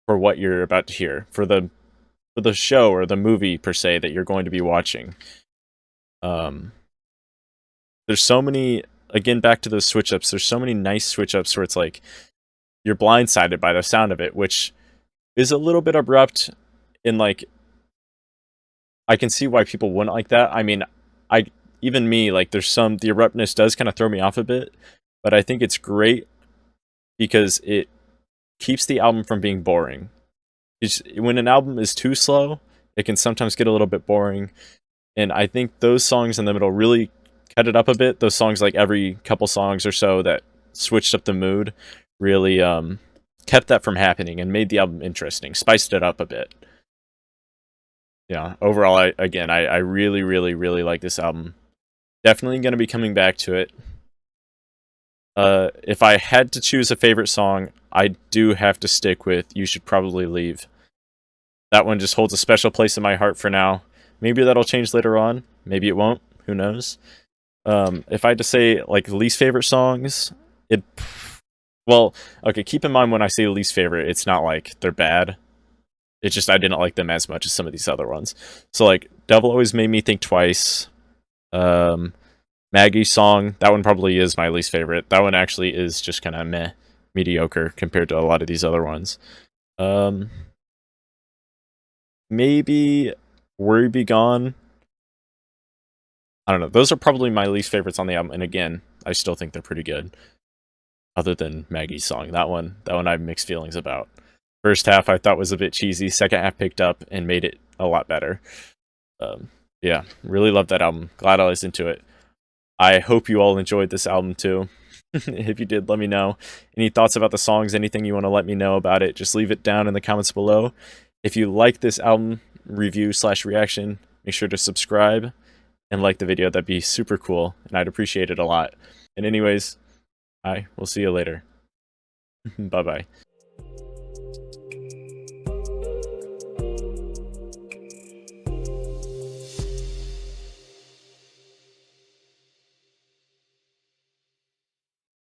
for what you're about to hear, for the show or the movie per se that you're going to be watching. There's so many, again, back to those switch ups, there's so many nice switch ups where it's like you're blindsided by the sound of it, which is a little bit abrupt, and like I can see why people wouldn't like that. I mean, even me, like the abruptness does kind of throw me off a bit, but I think it's great because it keeps the album from being boring. When an album is too slow, it can sometimes get a little bit boring, and I think those songs in the middle really cut it up a bit. Those songs, like every couple songs or so that switched up the mood, really kept that from happening and made the album interesting, spiced it up a bit. Yeah, overall, I really, really, really like this album. Definitely going to be coming back to it. If I had to choose a favorite song, I do have to stick with You Should Probably Leave. That one just holds a special place in my heart for now. Maybe that'll change later on. Maybe it won't. Who knows? If I had to say, like, least favorite songs, okay, keep in mind when I say least favorite, it's not like they're bad. It's just I didn't like them as much as some of these other ones. So, like, Devil Always Made Me Think Twice. Maggie song, that one probably is my least favorite. That one actually is just kind of meh, mediocre compared to a lot of these other ones. Maybe Worry Be Gone. I don't know. Those are probably my least favorites on the album, and again, I still think they're pretty good. Other than Maggie's song, that one I have mixed feelings about. First half I thought was a bit cheesy. Second half picked up and made it a lot better. Yeah, really love that album. Glad I listened to it. I hope you all enjoyed this album too. If you did, let me know. Any thoughts about the songs, anything you want to let me know about it, just leave it down in the comments below. If you like this album review / reaction, make sure to subscribe and like the video. That'd be super cool, and I'd appreciate it a lot. And anyways, we'll see you later. Bye-bye.